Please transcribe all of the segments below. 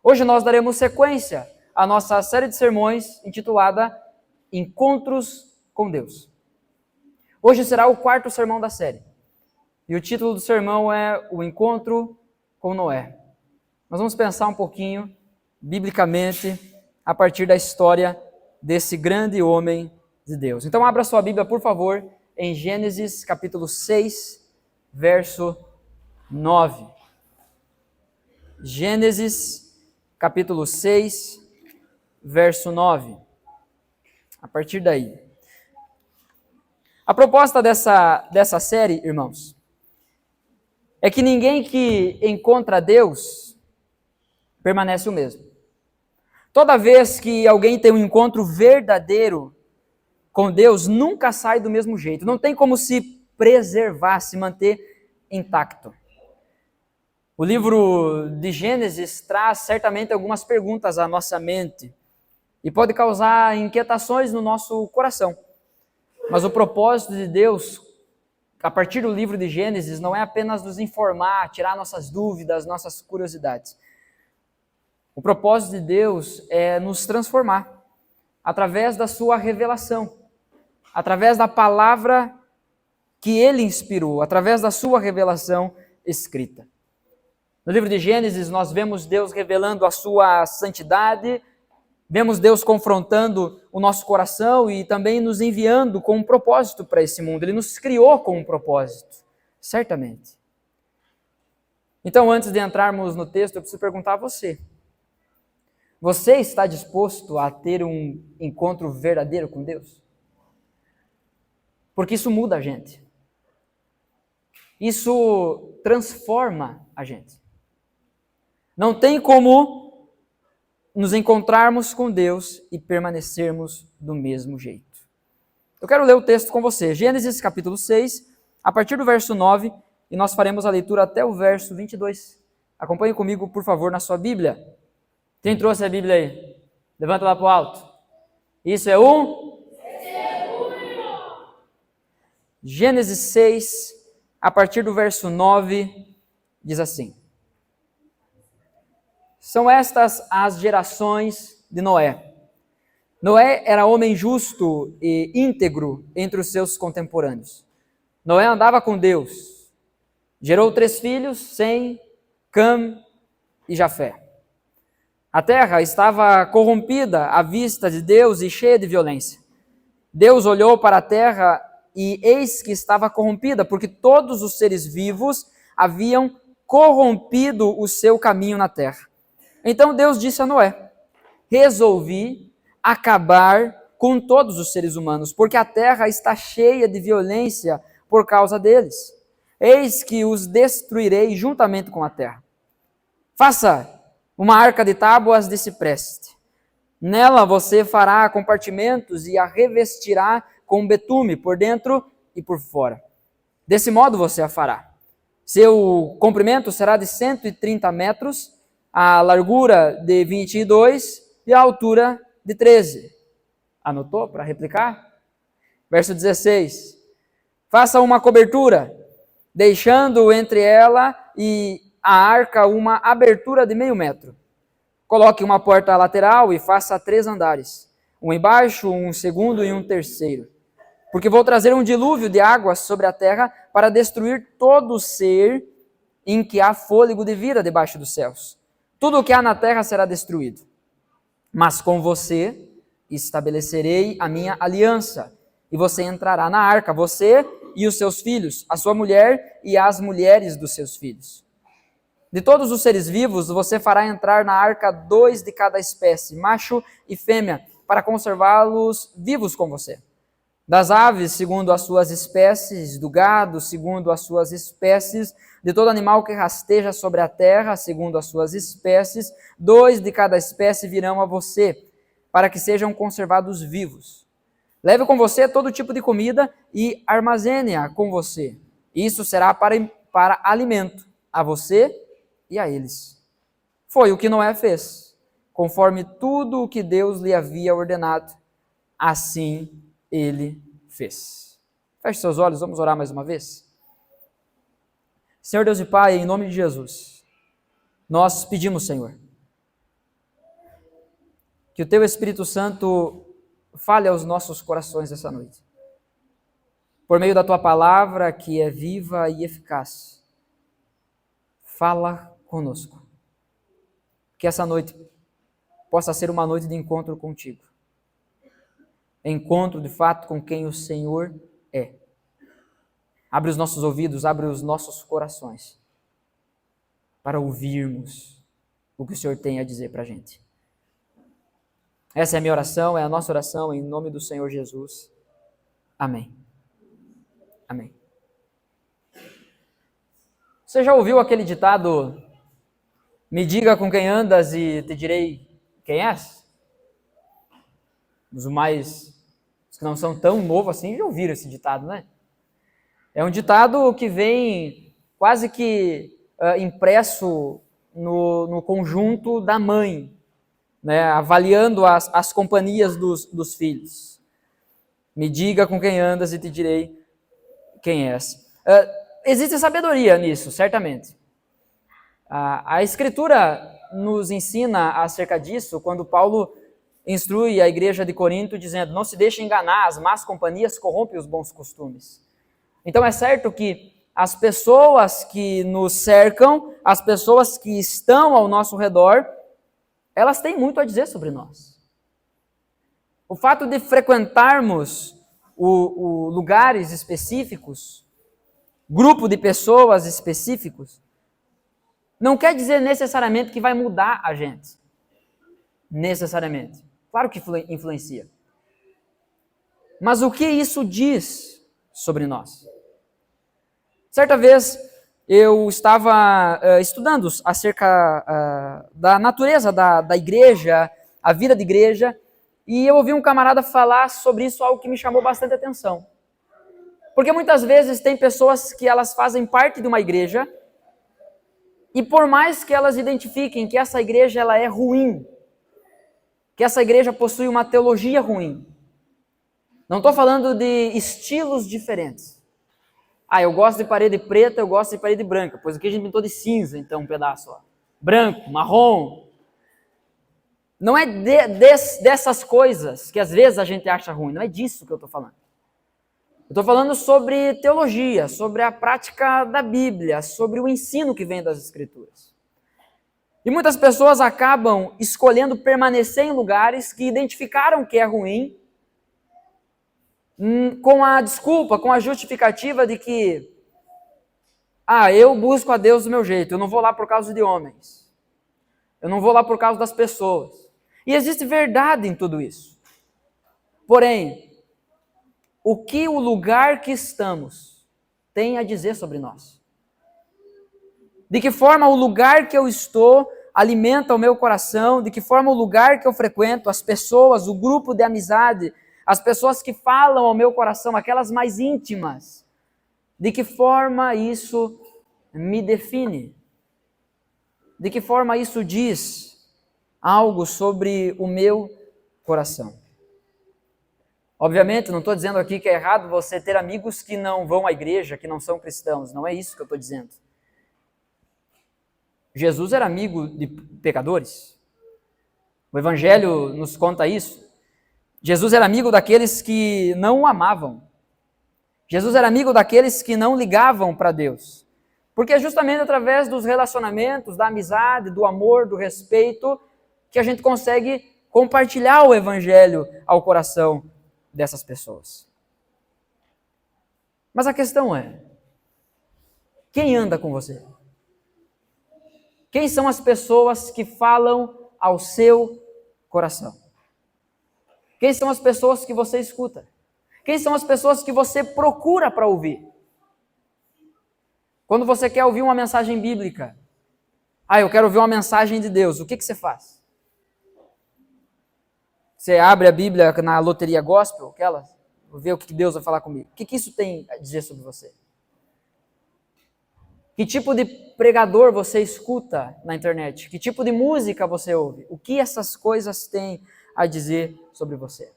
Hoje nós daremos sequência à nossa série de sermões intitulada Encontros com Deus. Hoje será o quarto sermão da série. E o título do sermão é O Encontro com Noé. Nós vamos pensar um pouquinho, biblicamente, a partir da história desse grande homem de Deus. Então abra sua Bíblia, por favor, em Gênesis capítulo 6, verso 9. Gênesis capítulo 6, verso 9. A partir daí. A proposta dessa série, irmãos, é que ninguém que encontra Deus permanece o mesmo. Toda vez que alguém tem um encontro verdadeiro com Deus, nunca sai do mesmo jeito. Não tem como se preservar, se manter intacto. O livro de Gênesis traz certamente algumas perguntas à nossa mente e pode causar inquietações no nosso coração. Mas o propósito de Deus, a partir do livro de Gênesis, não é apenas nos informar, tirar nossas dúvidas, nossas curiosidades. O propósito de Deus é nos transformar através da sua revelação, através da palavra que Ele inspirou, através da sua revelação escrita. No livro de Gênesis, nós vemos Deus revelando a sua santidade, vemos Deus confrontando o nosso coração e também nos enviando com um propósito para esse mundo. Ele nos criou com um propósito, certamente. Então, antes de entrarmos no texto, eu preciso perguntar a você. Você está disposto a ter um encontro verdadeiro com Deus? Porque isso muda a gente. Isso transforma a gente. Não tem como nos encontrarmos com Deus e permanecermos do mesmo jeito. Eu quero ler o texto com você, Gênesis capítulo 6, a partir do verso 9, e nós faremos a leitura até o verso 22. Acompanhe comigo, por favor, na sua Bíblia. Quem trouxe a Bíblia aí? Levanta lá para o alto. Isso é Gênesis 6, a partir do verso 9, diz assim: São estas as gerações de Noé. Noé era homem justo e íntegro entre os seus contemporâneos. Noé andava com Deus. Gerou 3 filhos, Sem, Cam e Jafé. A terra estava corrompida à vista de Deus e cheia de violência. Deus olhou para a terra e eis que estava corrompida, porque todos os seres vivos haviam corrompido o seu caminho na terra. Então Deus disse a Noé: resolvi acabar com todos os seres humanos, porque a terra está cheia de violência por causa deles. Eis que os destruirei juntamente com a terra. Faça uma arca de tábuas de cipreste. Nela você fará compartimentos e a revestirá com betume por dentro e por fora. Desse modo você a fará. Seu comprimento será de 130 metros, a largura de 22 e a altura de 13. Anotou para replicar? Verso 16. Faça uma cobertura, deixando entre ela e a arca uma abertura de 0,5 metro. Coloque uma porta lateral e faça 3 andares, um embaixo, um segundo e um terceiro. Porque vou trazer um dilúvio de águas sobre a terra para destruir todo ser em que há fôlego de vida debaixo dos céus. Tudo o que há na terra será destruído. Mas com você estabelecerei a minha aliança, e você entrará na arca, você e os seus filhos, a sua mulher e as mulheres dos seus filhos. De todos os seres vivos, você fará entrar na arca 2 de cada espécie, macho e fêmea, para conservá-los vivos com você. Das aves, segundo as suas espécies, do gado, segundo as suas espécies, de todo animal que rasteja sobre a terra, segundo as suas espécies, 2 de cada espécie virão a você, para que sejam conservados vivos. Leve com você todo tipo de comida e armazene-a com você. Isso será para alimento a você e a eles. Foi o que Noé fez, conforme tudo o que Deus lhe havia ordenado. Assim ele fez. Feche seus olhos, vamos orar mais uma vez. Senhor Deus e Pai, em nome de Jesus, nós pedimos, Senhor, Que o Teu Espírito Santo fale aos nossos corações essa noite. Por meio da Tua palavra, que é viva e eficaz. Fala conosco. Que essa noite possa ser uma noite de encontro contigo. Encontro, de fato, com quem o Senhor é. Abre os nossos ouvidos, abre os nossos corações para ouvirmos o que o Senhor tem a dizer para a gente. Essa é a minha oração, é a nossa oração, em nome do Senhor Jesus. Amém. Amém. Você já ouviu aquele ditado: me diga com quem andas e te direi quem és? Os que não são tão novos assim, já ouviram esse ditado, né? É um ditado que vem quase que impresso no conjunto da mãe, né? Avaliando as companhias dos filhos. Me diga com quem andas e te direi quem és. Existe sabedoria nisso, certamente. A Escritura nos ensina acerca disso quando Paulo instrui a igreja de Corinto dizendo: não se deixe enganar, as más companhias corrompem os bons costumes. Então é certo que as pessoas que nos cercam, as pessoas que estão ao nosso redor, elas têm muito a dizer sobre nós. O fato de frequentarmos lugares específicos, grupo de pessoas específicos, não quer dizer necessariamente que vai mudar a gente. Necessariamente. Claro que influencia. Mas o que isso diz sobre nós? Certa vez eu estava estudando acerca da natureza da igreja, a vida de igreja, e eu ouvi um camarada falar sobre isso, algo que me chamou bastante atenção. Porque muitas vezes tem pessoas que elas fazem parte de uma igreja, e por mais que elas identifiquem que essa igreja ela é ruim, que essa igreja possui uma teologia ruim, não estou falando de estilos diferentes. Eu gosto de parede preta, eu gosto de parede branca, pois aqui a gente pintou de cinza, então um pedaço, ó. Branco, marrom. Não é dessas coisas que às vezes a gente acha ruim, não é disso que eu estou falando. Eu estou falando sobre teologia, sobre a prática da Bíblia, sobre o ensino que vem das Escrituras. E muitas pessoas acabam escolhendo permanecer em lugares que identificaram que é ruim, com a desculpa, com a justificativa de que eu busco a Deus do meu jeito, eu não vou lá por causa de homens, eu não vou lá por causa das pessoas. E existe verdade em tudo isso. Porém, o que o lugar que estamos tem a dizer sobre nós? De que forma o lugar que eu estou alimenta o meu coração? De que forma o lugar que eu frequento, as pessoas, o grupo de amizade, as pessoas que falam ao meu coração, aquelas mais íntimas, de que forma isso me define? De que forma isso diz algo sobre o meu coração? Obviamente, não estou dizendo aqui que é errado você ter amigos que não vão à igreja, que não são cristãos, não é isso que eu estou dizendo. Jesus era amigo de pecadores. O Evangelho nos conta isso. Jesus era amigo daqueles que não o amavam. Jesus era amigo daqueles que não ligavam para Deus. Porque é justamente através dos relacionamentos, da amizade, do amor, do respeito, que a gente consegue compartilhar o Evangelho ao coração dessas pessoas. Mas a questão é: quem anda com você? Quem são as pessoas que falam ao seu coração? Quem são as pessoas que você escuta? Quem são as pessoas que você procura para ouvir? Quando você quer ouvir uma mensagem bíblica, eu quero ouvir uma mensagem de Deus, o que você faz? Você abre a Bíblia na loteria gospel, ver o que Deus vai falar comigo. O que isso tem a dizer sobre você? Que tipo de pregador você escuta na internet? Que tipo de música você ouve? O que essas coisas têm a dizer sobre você?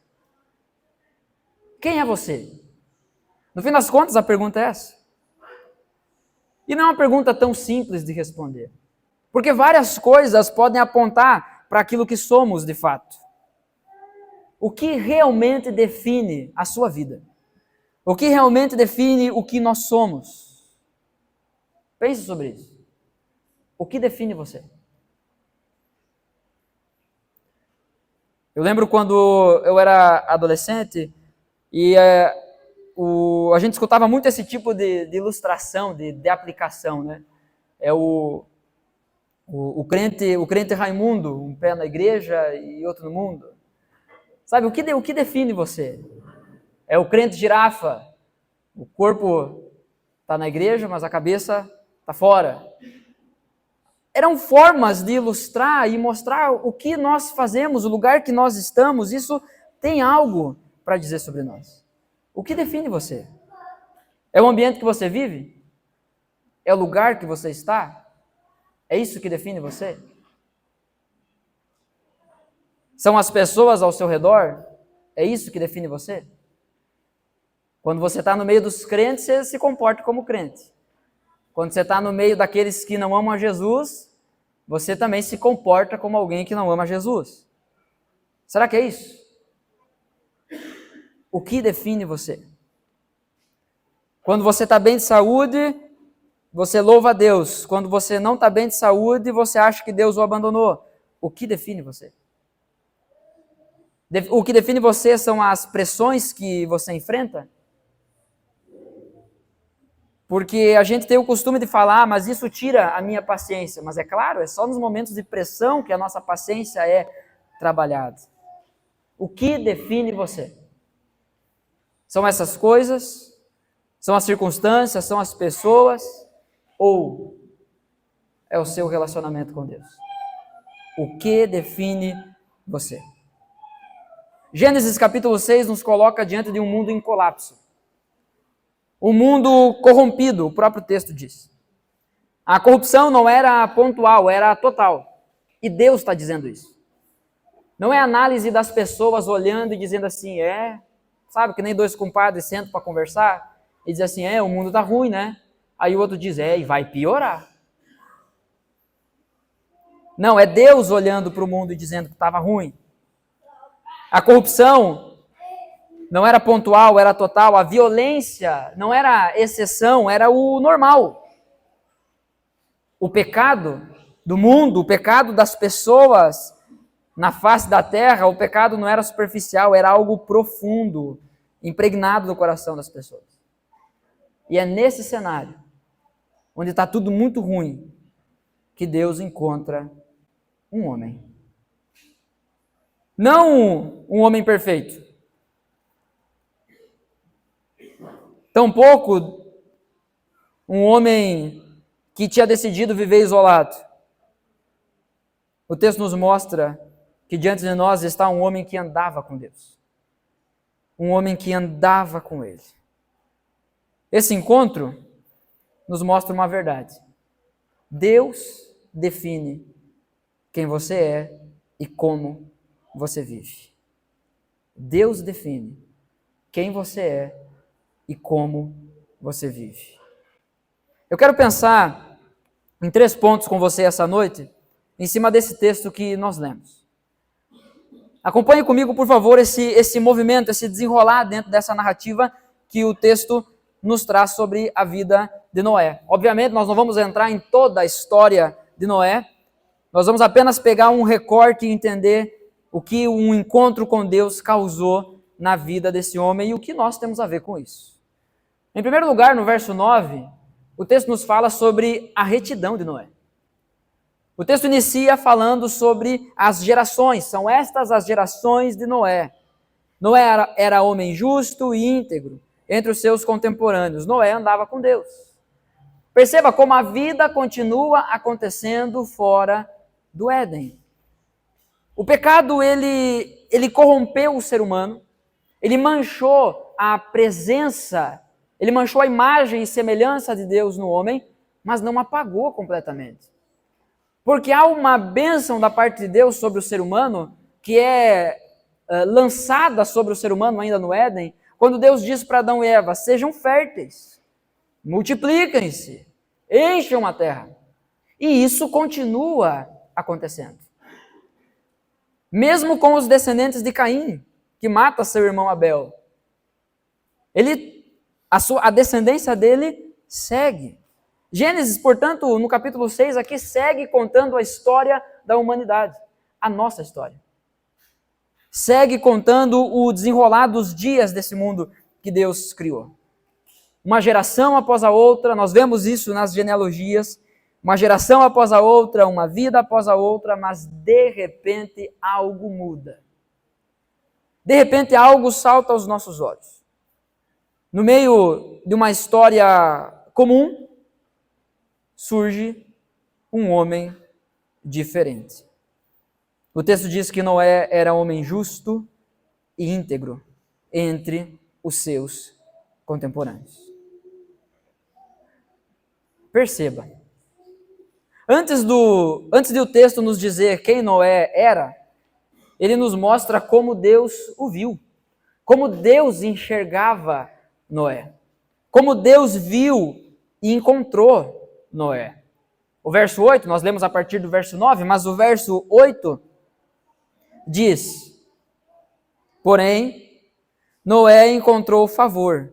Quem é você? No fim das contas, a pergunta é essa. E não é uma pergunta tão simples de responder. Porque várias coisas podem apontar para aquilo que somos de fato. o que realmente define a sua vida? O que realmente define o que nós somos? Pense sobre isso. O que define você? Eu lembro quando eu era adolescente e a gente escutava muito esse tipo de ilustração, de aplicação, né? É o crente Raimundo, um pé na igreja e outro no mundo. Sabe, o que define você? É o crente girafa, o corpo está na igreja, mas a cabeça está fora. Eram formas de ilustrar e mostrar o que nós fazemos, o lugar que nós estamos. Isso tem algo para dizer sobre nós. O que define você? É o ambiente que você vive? É o lugar que você está? É isso que define você? São as pessoas ao seu redor? É isso que define você? Quando você está no meio dos crentes, você se comporta como crente. Quando você está no meio daqueles que não amam a Jesus, você também se comporta como alguém que não ama Jesus. Será que é isso? O que define você? Quando você está bem de saúde, você louva a Deus. Quando você não está bem de saúde, você acha que Deus o abandonou. O que define você? O que define você são as pressões que você enfrenta? Porque a gente tem o costume de falar, mas isso tira a minha paciência. Mas é claro, é só nos momentos de pressão que a nossa paciência é trabalhada. O que define você? São essas coisas? São as circunstâncias? São as pessoas? Ou é o seu relacionamento com Deus? O que define você? Gênesis capítulo 6 nos coloca diante de um mundo em colapso. Um mundo corrompido, o próprio texto diz. A corrupção não era pontual, era total. E Deus está dizendo isso. Não é análise das pessoas olhando e dizendo assim, sabe, que nem dois compadres sentam para conversar e dizem assim, o mundo está ruim, né? Aí o outro diz, e vai piorar. Não, é Deus olhando para o mundo e dizendo que estava ruim. A corrupção não era pontual, era total. A violência não era exceção, era o normal. O pecado do mundo, o pecado das pessoas na face da terra, o pecado não era superficial, era algo profundo, impregnado no coração das pessoas. E é nesse cenário, onde está tudo muito ruim, que Deus encontra um homem. Não um homem perfeito. Tampouco um homem que tinha decidido viver isolado. O texto nos mostra que diante de nós está um homem que andava com Deus. Um homem que andava com Ele. Esse encontro nos mostra uma verdade. Deus define quem você é e como você vive. Deus define quem você é e como você vive. Eu quero pensar em 3 pontos com você essa noite, em cima desse texto que nós lemos. Acompanhe comigo, por favor, esse movimento, esse desenrolar dentro dessa narrativa que o texto nos traz sobre a vida de Noé. Obviamente, nós não vamos entrar em toda a história de Noé, nós vamos apenas pegar um recorte e entender o que um encontro com Deus causou na vida desse homem e o que nós temos a ver com isso. Em primeiro lugar, no verso 9, o texto nos fala sobre a retidão de Noé. O texto inicia falando sobre as gerações, são estas as gerações de Noé. Noé era homem justo e íntegro entre os seus contemporâneos. Noé andava com Deus. Perceba como a vida continua acontecendo fora do Éden. O pecado, ele corrompeu o ser humano, ele manchou a presença, ele manchou a imagem e semelhança de Deus no homem, mas não apagou completamente. Porque há uma bênção da parte de Deus sobre o ser humano, que é lançada sobre o ser humano ainda no Éden, quando Deus diz para Adão e Eva, sejam férteis, multipliquem-se, encham a terra. E isso continua acontecendo. Mesmo com os descendentes de Caim, que mata seu irmão Abel. A descendência dele segue. Gênesis, portanto, no capítulo 6 aqui, segue contando a história da humanidade, a nossa história. Segue contando o desenrolar dos dias desse mundo que Deus criou. Uma geração após a outra, nós vemos isso nas genealogias, uma geração após a outra, uma vida após a outra, mas de repente algo muda. De repente algo salta aos nossos olhos. No meio de uma história comum, surge um homem diferente. O texto diz que Noé era homem justo e íntegro entre os seus contemporâneos. Perceba, antes de o texto nos dizer quem Noé era, ele nos mostra como Deus o viu, como Deus enxergava Noé, como Deus viu e encontrou Noé. O verso 8, nós lemos a partir do verso 9, mas o verso 8 diz: porém, Noé encontrou favor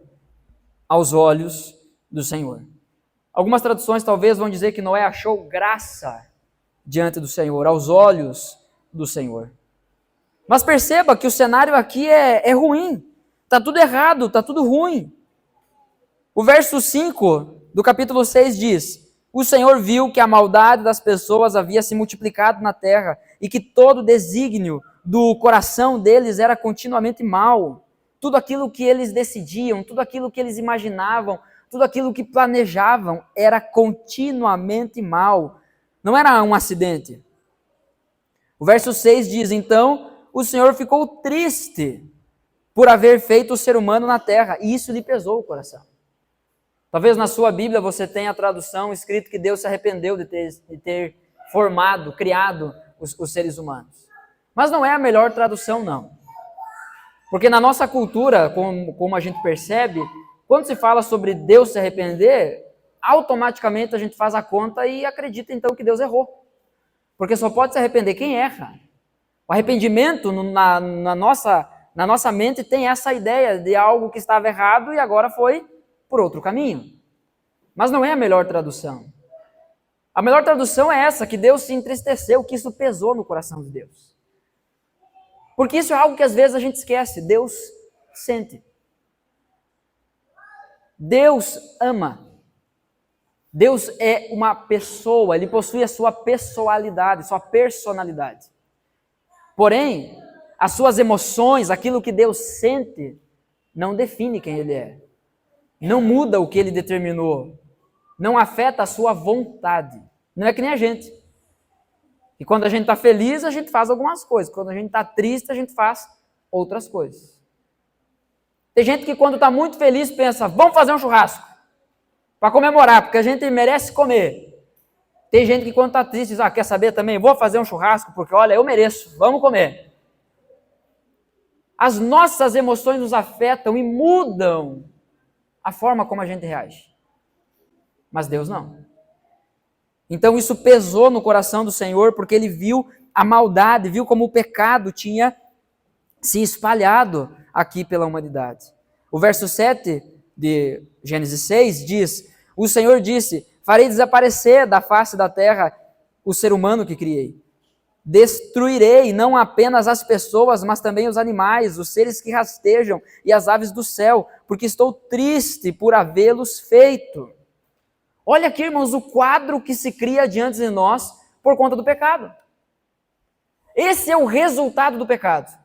aos olhos do Senhor. Algumas traduções talvez vão dizer que Noé achou graça diante do Senhor, aos olhos do Senhor. Mas perceba que o cenário aqui é ruim, está tudo errado, está tudo ruim. O verso 5 do capítulo 6 diz: o Senhor viu que a maldade das pessoas havia se multiplicado na terra e que todo o desígnio do coração deles era continuamente mau. Tudo aquilo que eles decidiam, tudo aquilo que eles imaginavam, tudo aquilo que planejavam era continuamente mal. Não era um acidente. O verso 6 diz: então o Senhor ficou triste por haver feito o ser humano na terra, e isso lhe pesou o coração. Talvez na sua Bíblia você tenha a tradução escrito que Deus se arrependeu de ter formado, criado os seres humanos. Mas não é a melhor tradução, não. Porque na nossa cultura, como a gente percebe, quando se fala sobre Deus se arrepender, automaticamente a gente faz a conta e acredita então que Deus errou. Porque só pode se arrepender quem erra. O arrependimento na nossa mente tem essa ideia de algo que estava errado e agora foi por outro caminho. Mas não é a melhor tradução. A melhor tradução é essa, que Deus se entristeceu, que isso pesou no coração de Deus. Porque isso é algo que às vezes a gente esquece. Deus sente. Deus ama. Deus é uma pessoa, Ele possui a sua pessoalidade, sua personalidade. Porém, as suas emoções, aquilo que Deus sente, não define quem Ele é. Não muda o que Ele determinou. Não afeta a sua vontade. Não é que nem a gente. E quando a gente está feliz, a gente faz algumas coisas. Quando a gente está triste, a gente faz outras coisas. Tem gente que quando está muito feliz pensa, vamos fazer um churrasco para comemorar, porque a gente merece comer. Tem gente que quando está triste diz, quer saber também? Vou fazer um churrasco porque, olha, eu mereço, vamos comer. As nossas emoções nos afetam e mudam a forma como a gente reage. Mas Deus não. Então isso pesou no coração do Senhor, porque Ele viu a maldade, viu como o pecado tinha se espalhado aqui pela humanidade. O verso 7 de Gênesis 6 diz, o Senhor disse, farei desaparecer da face da terra o ser humano que criei. Destruirei não apenas as pessoas, mas também os animais, os seres que rastejam e as aves do céu, porque estou triste por havê-los feito. Olha aqui, irmãos, o quadro que se cria diante de nós por conta do pecado. Esse é o resultado do pecado.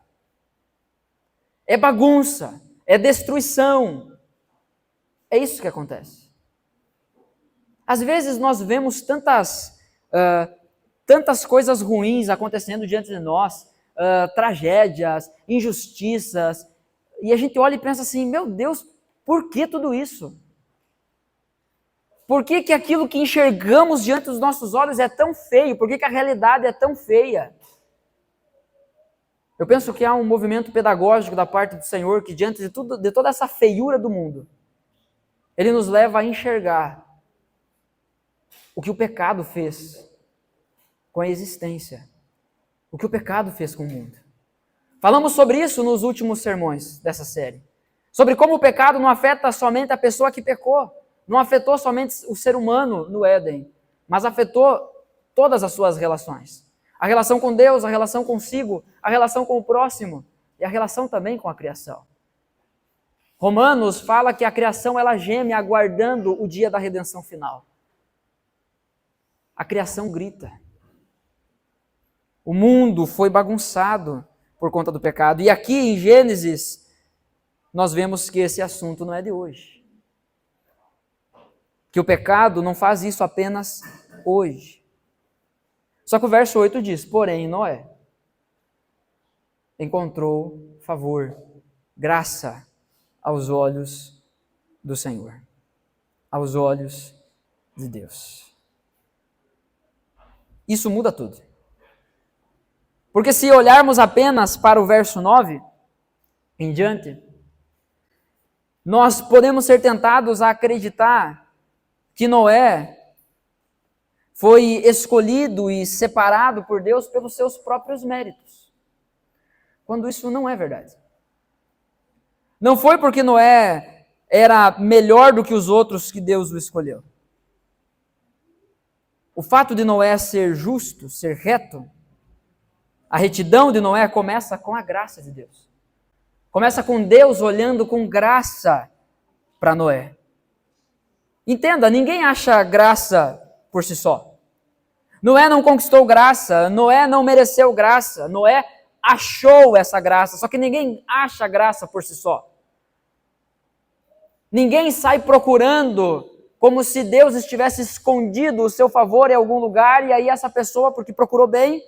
É bagunça, é destruição. É isso que acontece. Às vezes nós vemos tantas coisas ruins acontecendo diante de nós, tragédias, injustiças, e a gente olha e pensa assim, meu Deus, por que tudo isso? Por que aquilo que enxergamos diante dos nossos olhos é tão feio? Por que a realidade é tão feia? Eu penso que há um movimento pedagógico da parte do Senhor que diante de toda essa feiura do mundo, Ele nos leva a enxergar o que o pecado fez com a existência, o que o pecado fez com o mundo. Falamos sobre isso nos últimos sermões dessa série. Sobre como o pecado não afeta somente a pessoa que pecou. Não afetou somente o ser humano no Éden, mas afetou todas as suas relações. A relação com Deus, a relação consigo, a relação com o próximo e a relação também com a criação. Romanos fala que a criação ela geme aguardando o dia da redenção final. A criação grita. O mundo foi bagunçado por conta do pecado. E aqui em Gênesis, nós vemos que esse assunto não é de hoje. Que o pecado não faz isso apenas hoje. Só que o verso 8 diz, porém Noé encontrou favor, graça aos olhos do Senhor, aos olhos de Deus. Isso muda tudo. Porque se olharmos apenas para o verso 9 em diante, nós podemos ser tentados a acreditar que Noé foi escolhido e separado por Deus pelos seus próprios méritos, quando isso não é verdade. Não foi porque Noé era melhor do que os outros que Deus o escolheu. O fato de Noé ser justo, ser reto, a retidão de Noé começa com a graça de Deus. Começa com Deus olhando com graça para Noé. Entenda, ninguém acha graça por si só. Noé não conquistou graça, Noé não mereceu graça, Noé achou essa graça, só que ninguém acha graça por si só. Ninguém sai procurando como se Deus estivesse escondido o seu favor em algum lugar e aí essa pessoa, porque procurou bem,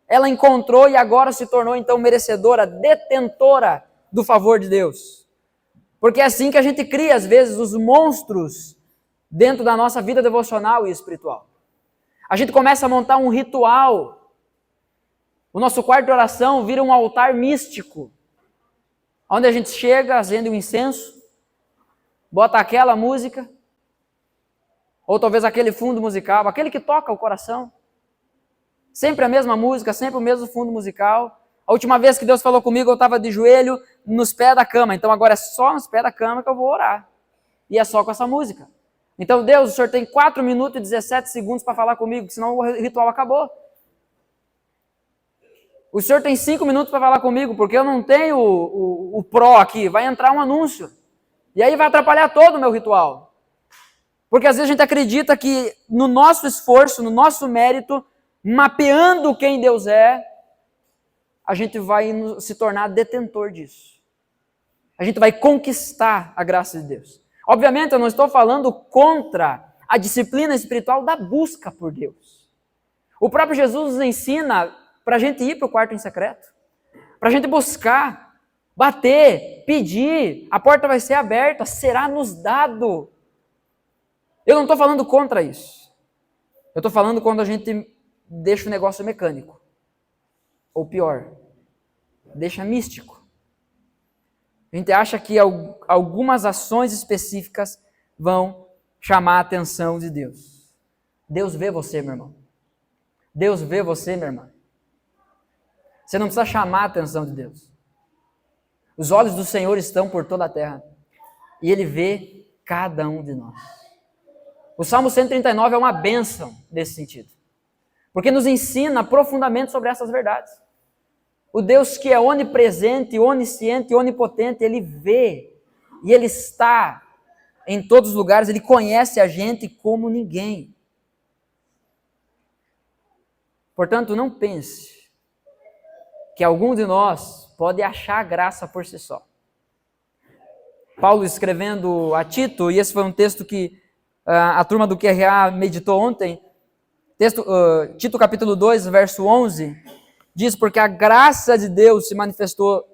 ela encontrou e agora se tornou então merecedora, detentora do favor de Deus. Porque é assim que a gente cria às vezes os monstros dentro da nossa vida devocional e espiritual. A gente começa a montar um ritual. O nosso quarto de oração vira um altar místico, onde a gente chega, acende um incenso, bota aquela música, ou talvez aquele fundo musical, aquele que toca o coração. Sempre a mesma música, sempre o mesmo fundo musical. A última vez que Deus falou comigo, eu estava de joelho nos pés da cama. Então agora é só nos pés da cama que eu vou orar. E é só com essa música. Então Deus, o Senhor tem 4 minutos e 17 segundos para falar comigo, senão o ritual acabou. O Senhor tem 5 minutos para falar comigo, porque eu não tenho o Pro aqui. Vai entrar um anúncio. E aí vai atrapalhar todo o meu ritual. Porque às vezes a gente acredita que no nosso esforço, no nosso mérito, mapeando quem Deus é, a gente vai se tornar detentor disso. A gente vai conquistar a graça de Deus. Obviamente eu não estou falando contra a disciplina espiritual da busca por Deus. O próprio Jesus nos ensina para a gente ir para o quarto em secreto, para a gente buscar, bater, pedir, a porta vai ser aberta, será nos dado. Eu não estou falando contra isso. Eu estou falando quando a gente deixa o negócio mecânico. Ou pior, deixa místico. A gente acha que algumas ações específicas vão chamar a atenção de Deus. Deus vê você, meu irmão. Deus vê você, minha irmã. Você não precisa chamar a atenção de Deus. Os olhos do Senhor estão por toda a terra. E Ele vê cada um de nós. O Salmo 139 é uma bênção nesse sentido. Porque nos ensina profundamente sobre essas verdades. O Deus que é onipresente, onisciente, onipotente, Ele vê e Ele está em todos os lugares, Ele conhece a gente como ninguém. Portanto, não pense que algum de nós pode achar graça por si só. Paulo escrevendo a Tito, e esse foi um texto que a turma do QRA meditou ontem, Tito capítulo 2, verso 11, diz, porque a graça de Deus se manifestou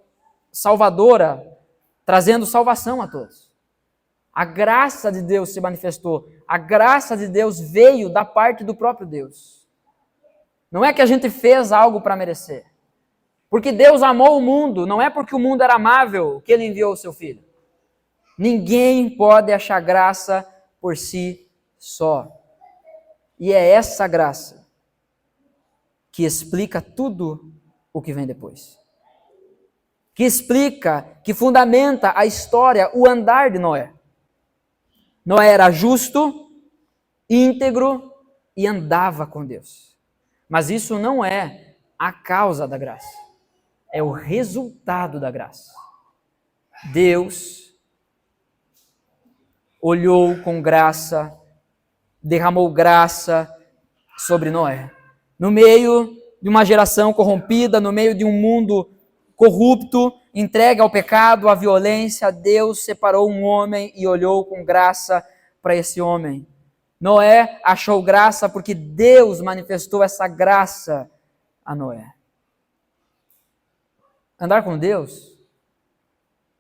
salvadora, trazendo salvação a todos. A graça de Deus se manifestou, a graça de Deus veio da parte do próprio Deus. Não é que a gente fez algo para merecer. Porque Deus amou o mundo, não é porque o mundo era amável que Ele enviou o seu Filho. Ninguém pode achar graça por si só. E é essa graça que explica tudo o que vem depois. que explica, que fundamenta a história, o andar de Noé. Noé era justo, íntegro e andava com Deus. Mas isso não é a causa da graça, é o resultado da graça. Deus olhou com graça, derramou graça sobre Noé. No meio de uma geração corrompida, no meio de um mundo corrupto, entregue ao pecado, à violência, Deus separou um homem e olhou com graça para esse homem. Noé achou graça porque Deus manifestou essa graça a Noé. Andar com Deus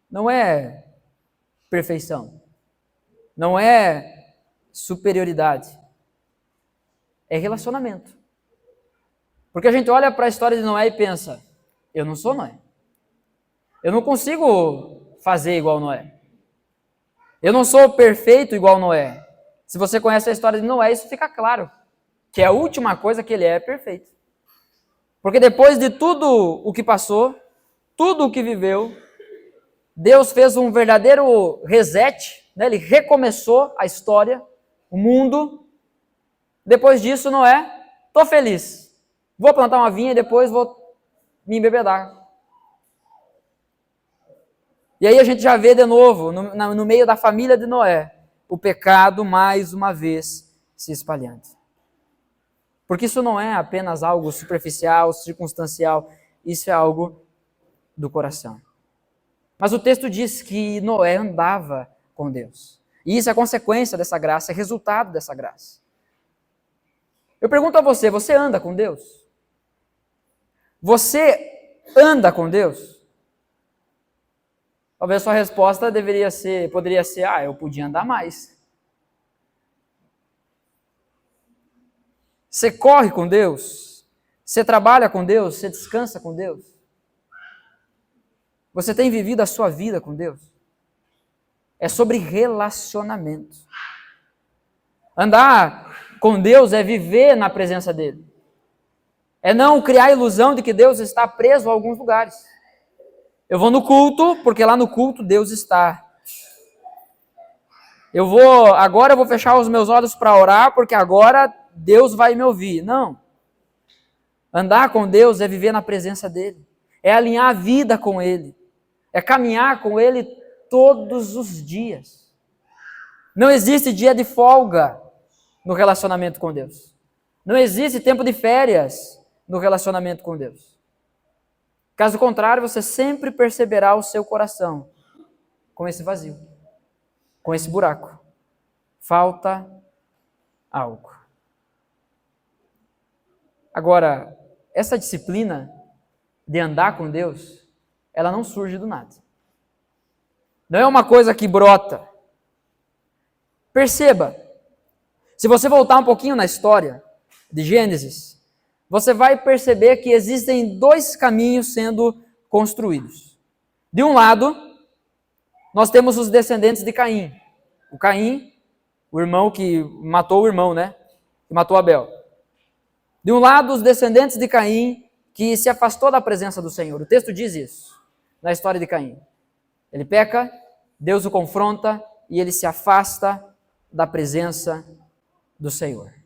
não é perfeição, não é superioridade, é relacionamento. Porque a gente olha para a história de Noé e pensa, eu não sou Noé. Eu não consigo fazer igual Noé. Eu não sou perfeito igual Noé. Se você conhece a história de Noé, isso fica claro, que a última coisa que ele é perfeito. Porque depois de tudo o que passou, tudo o que viveu, Deus fez um verdadeiro reset, né? Ele recomeçou a história, o mundo. Depois disso, Noé, estou feliz. Vou plantar uma vinha e depois vou me embebedar. E aí a gente já vê de novo, no meio da família de Noé, o pecado mais uma vez se espalhando. Porque isso não é apenas algo superficial, circunstancial, isso é algo do coração. Mas o texto diz que Noé andava com Deus. E isso é consequência dessa graça, é resultado dessa graça. Eu pergunto a você, você anda com Deus? Você anda com Deus? Talvez a sua resposta poderia ser, eu podia andar mais. Você corre com Deus? Você trabalha com Deus? Você descansa com Deus? Você tem vivido a sua vida com Deus? É sobre relacionamento. Andar com Deus é viver na presença dEle. É não criar a ilusão de que Deus está preso a alguns lugares. Eu vou no culto, porque lá no culto Deus está. Agora eu vou fechar os meus olhos para orar, porque agora Deus vai me ouvir. Não. Andar com Deus é viver na presença dEle. É alinhar a vida com Ele. É caminhar com Ele todos os dias. Não existe dia de folga no relacionamento com Deus. Não existe tempo de férias no relacionamento com Deus. Caso contrário, você sempre perceberá o seu coração com esse vazio, com esse buraco. Falta algo. Agora, essa disciplina de andar com Deus, ela não surge do nada. Não é uma coisa que brota. Perceba, se você voltar um pouquinho na história de Gênesis, você vai perceber que existem dois caminhos sendo construídos. De um lado, nós temos os descendentes de Caim. O Caim, o irmão que matou o irmão, né? Que matou Abel. De um lado, os descendentes de Caim, que se afastou da presença do Senhor. O texto diz isso, na história de Caim. Ele peca, Deus o confronta e ele se afasta da presença do Senhor.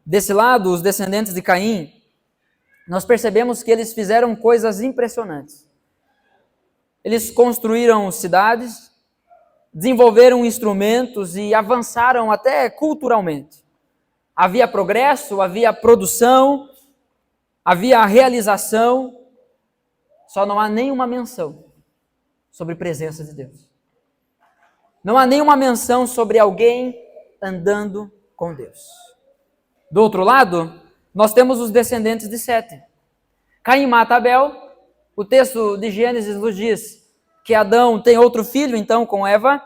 Desse lado, os descendentes de Caim, nós percebemos que eles fizeram coisas impressionantes. Eles construíram cidades, desenvolveram instrumentos e avançaram até culturalmente. Havia progresso, havia produção, havia realização, só não há nenhuma menção sobre a presença de Deus. Não há nenhuma menção sobre alguém andando com Deus. Do outro lado, nós temos os descendentes de Sete. Caim mata Abel. O texto de Gênesis nos diz que Adão tem outro filho, então, com Eva,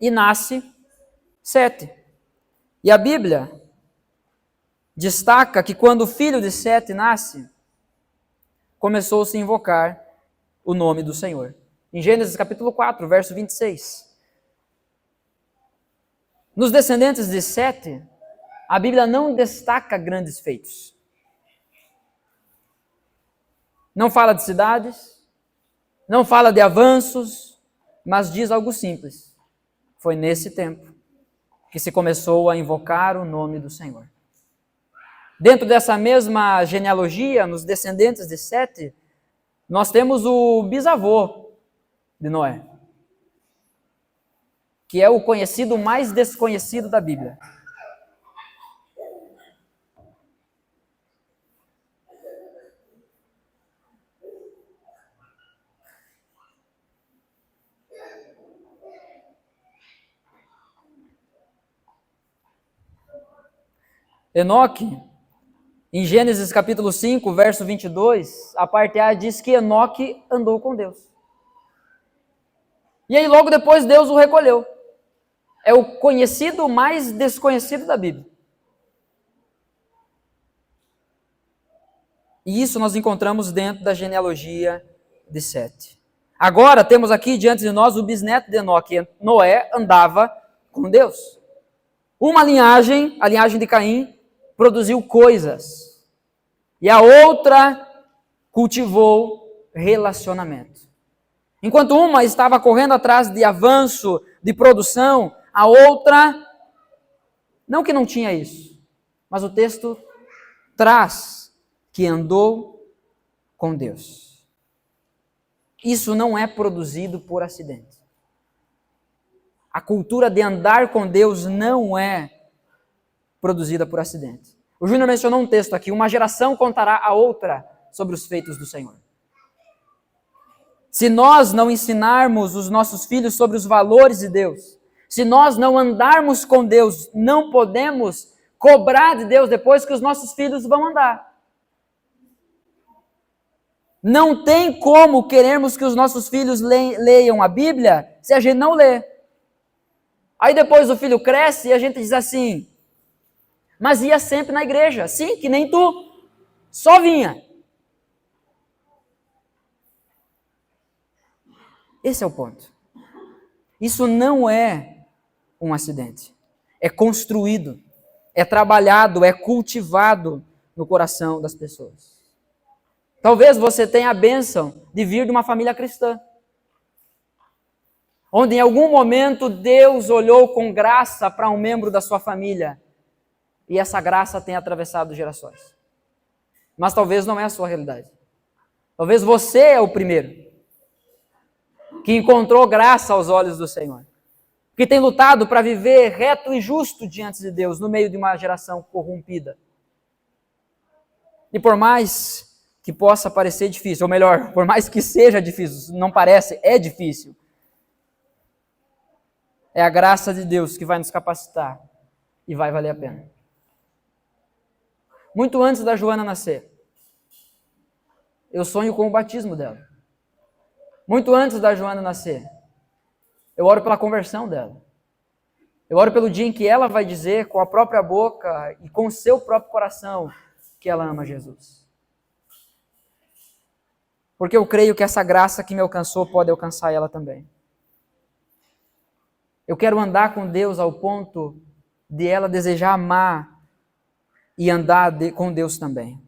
e nasce Sete. E a Bíblia destaca que quando o filho de Sete nasce, começou-se a invocar o nome do Senhor. Em Gênesis capítulo 4, verso 26. Nos descendentes de Sete, a Bíblia não destaca grandes feitos. Não fala de cidades, não fala de avanços, mas diz algo simples. Foi nesse tempo que se começou a invocar o nome do Senhor. Dentro dessa mesma genealogia, nos descendentes de Sete, nós temos o bisavô de Noé, que é o conhecido mais desconhecido da Bíblia. Enoque, em Gênesis capítulo 5, verso 22, a parte A diz que Enoque andou com Deus. E aí logo depois Deus o recolheu. É o conhecido mais desconhecido da Bíblia. E isso nós encontramos dentro da genealogia de Sete. Agora temos aqui diante de nós o bisneto de Enoque. Noé andava com Deus. Uma linhagem, a linhagem de Caim, produziu coisas. E a outra cultivou relacionamento. Enquanto uma estava correndo atrás de avanço, de produção, a outra, não que não tinha isso, mas o texto traz que andou com Deus. Isso não é produzido por acidente. A cultura de andar com Deus não é produzida por acidente. O Júnior mencionou um texto aqui: uma geração contará a outra sobre os feitos do Senhor. Se nós não ensinarmos os nossos filhos sobre os valores de Deus, se nós não andarmos com Deus, não podemos cobrar de Deus depois que os nossos filhos vão andar. Não tem como querermos que os nossos filhos leiam a Bíblia se a gente não lê. Aí depois o filho cresce e a gente diz assim: mas ia sempre na igreja. Sim, que nem tu. Só vinha. Esse é o ponto. Isso não é um acidente. É construído, é trabalhado, é cultivado no coração das pessoas. Talvez você tenha a bênção de vir de uma família cristã, onde em algum momento Deus olhou com graça para um membro da sua família e essa graça tenha atravessado gerações. Mas talvez não é a sua realidade. Talvez você é o primeiro que encontrou graça aos olhos do Senhor, que tem lutado para viver reto e justo diante de Deus no meio de uma geração corrompida. E por mais que possa parecer difícil, ou melhor, por mais que seja difícil, não parece, é difícil. É a graça de Deus que vai nos capacitar e vai valer a pena. Muito antes da Joana nascer, eu sonho com o batismo dela. Muito antes da Joana nascer, eu oro pela conversão dela. Eu oro pelo dia em que ela vai dizer com a própria boca e com o seu próprio coração que ela ama Jesus. Porque eu creio que essa graça que me alcançou pode alcançar ela também. Eu quero andar com Deus ao ponto de ela desejar amar e andar com Deus também.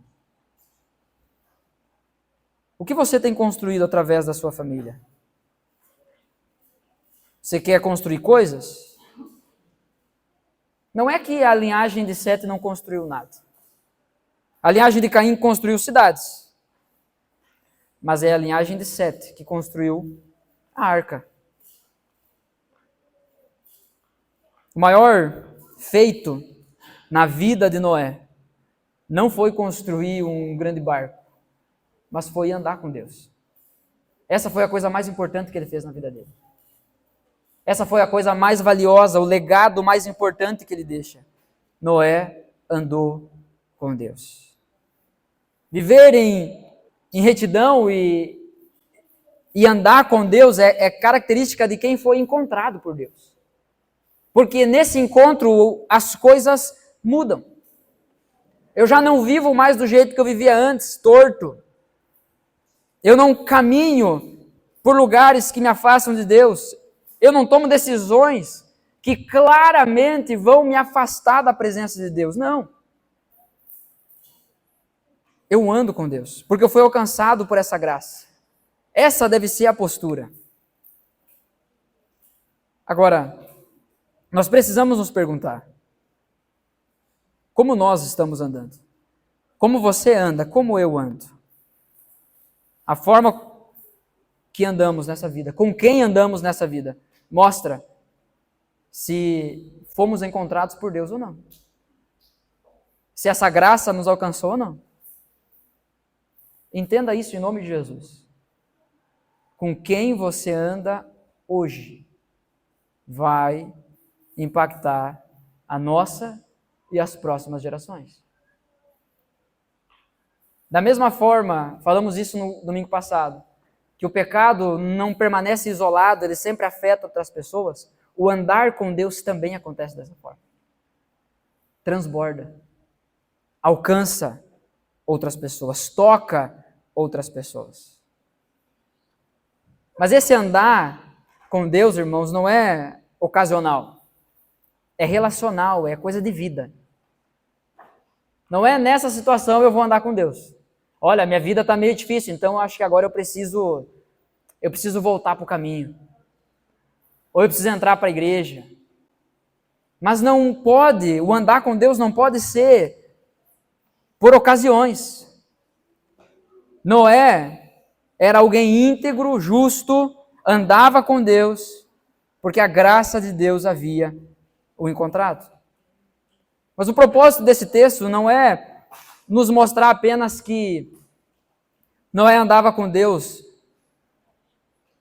O que você tem construído através da sua família? Você quer construir coisas? Não é que a linhagem de Sete não construiu nada. A linhagem de Caim construiu cidades. Mas é a linhagem de Sete que construiu a arca. O maior feito na vida de Noé não foi construir um grande barco, mas foi andar com Deus. Essa foi a coisa mais importante que ele fez na vida dele. Essa foi a coisa mais valiosa, o legado mais importante que ele deixa. Noé andou com Deus. Viver em retidão e andar com Deus é característica de quem foi encontrado por Deus. Porque nesse encontro as coisas mudam. Eu já não vivo mais do jeito que eu vivia antes, torto. Eu não caminho por lugares que me afastam de Deus. Eu não tomo decisões que claramente vão me afastar da presença de Deus. Não. Eu ando com Deus, porque eu fui alcançado por essa graça. Essa deve ser a postura. Agora, nós precisamos nos perguntar: como nós estamos andando? Como você anda? Como eu ando? A forma que andamos nessa vida, com quem andamos nessa vida, mostra se fomos encontrados por Deus ou não. Se essa graça nos alcançou ou não. Entenda isso em nome de Jesus. Com quem você anda hoje vai impactar a nossa e as próximas gerações. Da mesma forma, falamos isso no domingo passado, que o pecado não permanece isolado, ele sempre afeta outras pessoas. O andar com Deus também acontece dessa forma. Transborda, alcança outras pessoas, toca outras pessoas. Mas esse andar com Deus, irmãos, não é ocasional. É relacional, é coisa de vida. Não é nessa situação eu vou andar com Deus. Olha, minha vida está meio difícil, então acho que agora eu preciso voltar para o caminho. Ou eu preciso entrar para a igreja. Mas não pode, o andar com Deus não pode ser por ocasiões. Noé era alguém íntegro, justo, andava com Deus, porque a graça de Deus havia o encontrado. Mas o propósito desse texto não é nos mostrar apenas que Noé andava com Deus,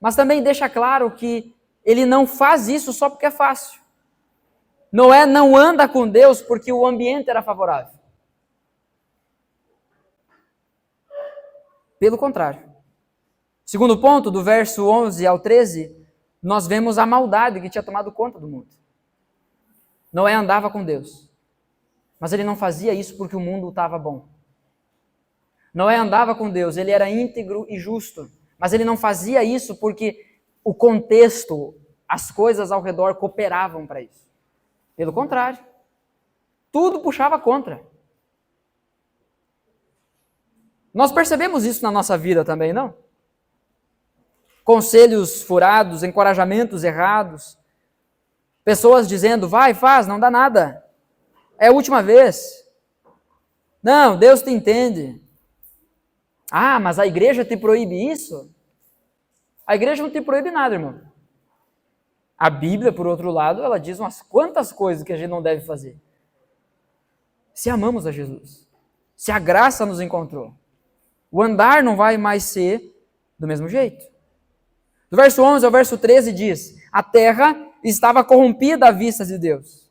mas também deixa claro que ele não faz isso só porque é fácil. Noé não anda com Deus porque o ambiente era favorável. Pelo contrário. Segundo ponto, do verso 11 ao 13, nós vemos a maldade que tinha tomado conta do mundo. Noé andava com Deus, mas ele não fazia isso porque o mundo estava bom. Noé andava com Deus, ele era íntegro e justo, mas ele não fazia isso porque o contexto, as coisas ao redor cooperavam para isso. Pelo contrário, tudo puxava contra. Nós percebemos isso na nossa vida também, não? Conselhos furados, encorajamentos errados, pessoas dizendo, vai, faz, não dá nada, é a última vez. Não, Deus te entende. Ah, mas a igreja te proíbe isso? A igreja não te proíbe nada, irmão. A Bíblia, por outro lado, ela diz umas quantas coisas que a gente não deve fazer. Se amamos a Jesus, se a graça nos encontrou, o andar não vai mais ser do mesmo jeito. Do verso 11 ao verso 13 diz, a terra estava corrompida à vista de Deus.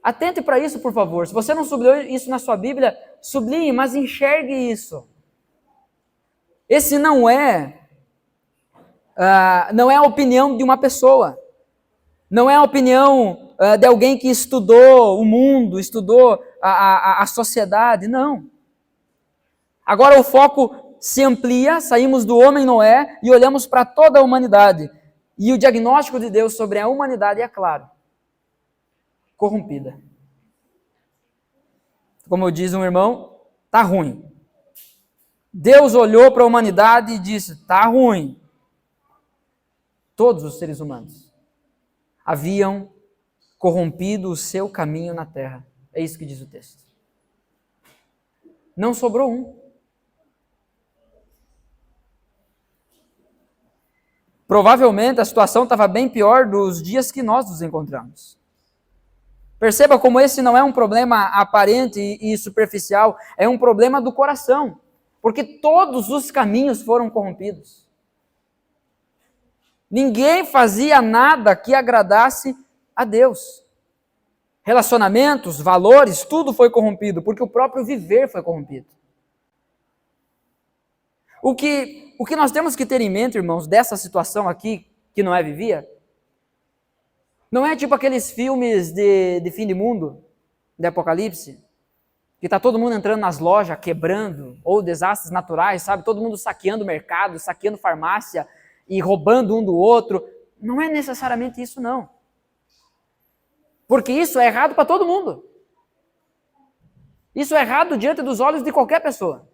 Atente para isso, por favor. Se você não sublinhou isso na sua Bíblia, sublinhe, mas enxergue isso. Esse não é a opinião de uma pessoa. Não é a opinião de alguém que estudou o mundo, estudou a sociedade. Não. Agora o foco se amplia, saímos do homem Noé e olhamos para toda a humanidade. E o diagnóstico de Deus sobre a humanidade é claro. Corrompida. Como diz um irmão, tá ruim. Deus olhou para a humanidade e disse, tá ruim. Todos os seres humanos haviam corrompido o seu caminho na terra. É isso que diz o texto. Não sobrou um. Provavelmente a situação estava bem pior dos dias que nós nos encontramos. Perceba como esse não é um problema aparente e superficial, é um problema do coração, porque todos os caminhos foram corrompidos. Ninguém fazia nada que agradasse a Deus. Relacionamentos, valores, tudo foi corrompido, porque o próprio viver foi corrompido. O que nós temos que ter em mente, irmãos, dessa situação aqui, que Noé vivia, não é tipo aqueles filmes de fim de mundo, de Apocalipse, que está todo mundo entrando nas lojas, quebrando, ou desastres naturais, sabe? Todo mundo saqueando o mercado, saqueando farmácia e roubando um do outro. Não é necessariamente isso, não. Porque isso é errado para todo mundo. Isso é errado diante dos olhos de qualquer pessoa.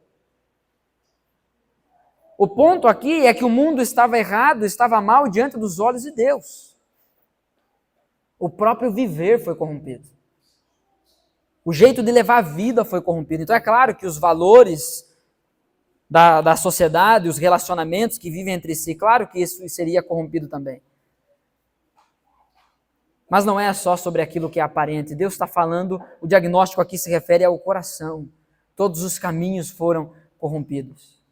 O ponto aqui é que o mundo estava errado, estava mal diante dos olhos de Deus. O próprio viver foi corrompido. O jeito de levar a vida foi corrompido. Então é claro que os valores da sociedade, os relacionamentos que vivem entre si, claro que isso seria corrompido também. Mas não é só sobre aquilo que é aparente. Deus está falando, o diagnóstico aqui se refere ao coração. Todos os caminhos foram corrompidos.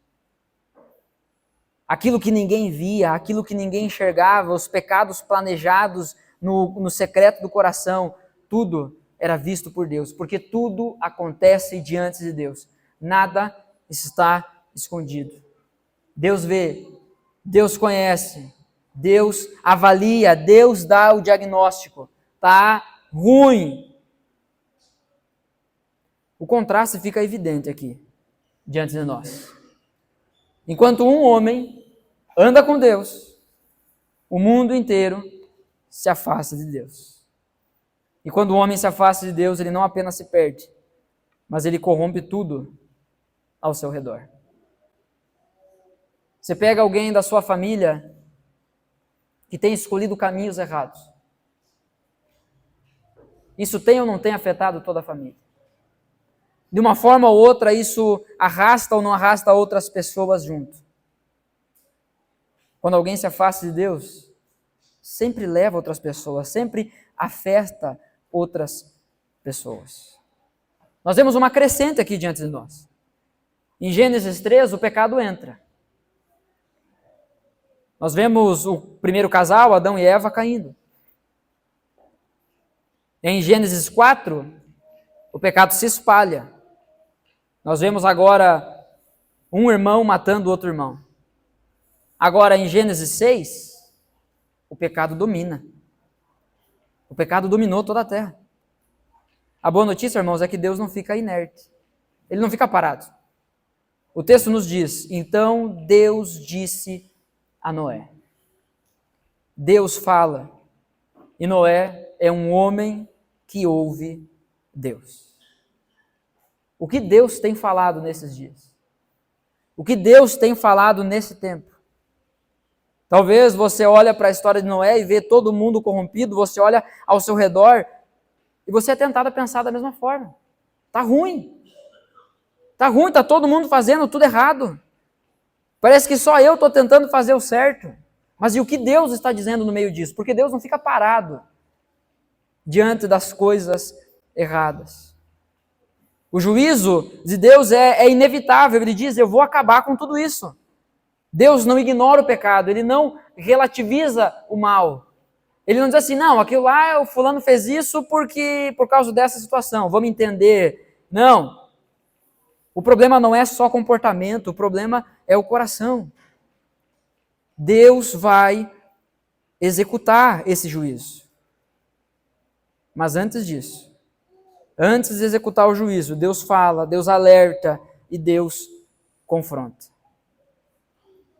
Aquilo que ninguém via, aquilo que ninguém enxergava, os pecados planejados no secreto do coração, tudo era visto por Deus, porque tudo acontece diante de Deus. Nada está escondido. Deus vê, Deus conhece, Deus avalia, Deus dá o diagnóstico. Tá ruim. O contraste fica evidente aqui, diante de nós. Enquanto um homem anda com Deus, o mundo inteiro se afasta de Deus. E quando o homem se afasta de Deus, ele não apenas se perde, mas ele corrompe tudo ao seu redor. Você pega alguém da sua família que tem escolhido caminhos errados. Isso tem ou não tem afetado toda a família? De uma forma ou outra, isso arrasta ou não arrasta outras pessoas junto. Quando alguém se afasta de Deus, sempre leva outras pessoas, sempre afeta outras pessoas. Nós vemos uma crescente aqui diante de nós. Em Gênesis 3, o pecado entra. Nós vemos o primeiro casal, Adão e Eva, caindo. Em Gênesis 4, o pecado se espalha. Nós vemos agora um irmão matando outro irmão. Agora, em Gênesis 6, o pecado domina. O pecado dominou toda a terra. A boa notícia, irmãos, é que Deus não fica inerte. Ele não fica parado. O texto nos diz, então Deus disse a Noé. Deus fala. E Noé é um homem que ouve Deus. O que Deus tem falado nesses dias? O que Deus tem falado nesse tempo? Talvez você olhe para a história de Noé e vê todo mundo corrompido, você olha ao seu redor e você é tentado a pensar da mesma forma. Está ruim. Está ruim, está todo mundo fazendo tudo errado. Parece que só eu estou tentando fazer o certo. Mas e o que Deus está dizendo no meio disso? Porque Deus não fica parado diante das coisas erradas. O juízo de Deus é inevitável. Ele diz, eu vou acabar com tudo isso. Deus não ignora o pecado, Ele não relativiza o mal. Ele não diz assim, não, aquilo lá, o fulano fez isso por causa dessa situação, vamos entender. Não. O problema não é só comportamento, o problema é o coração. Deus vai executar esse juízo. Mas antes disso, antes de executar o juízo, Deus fala, Deus alerta e Deus confronta.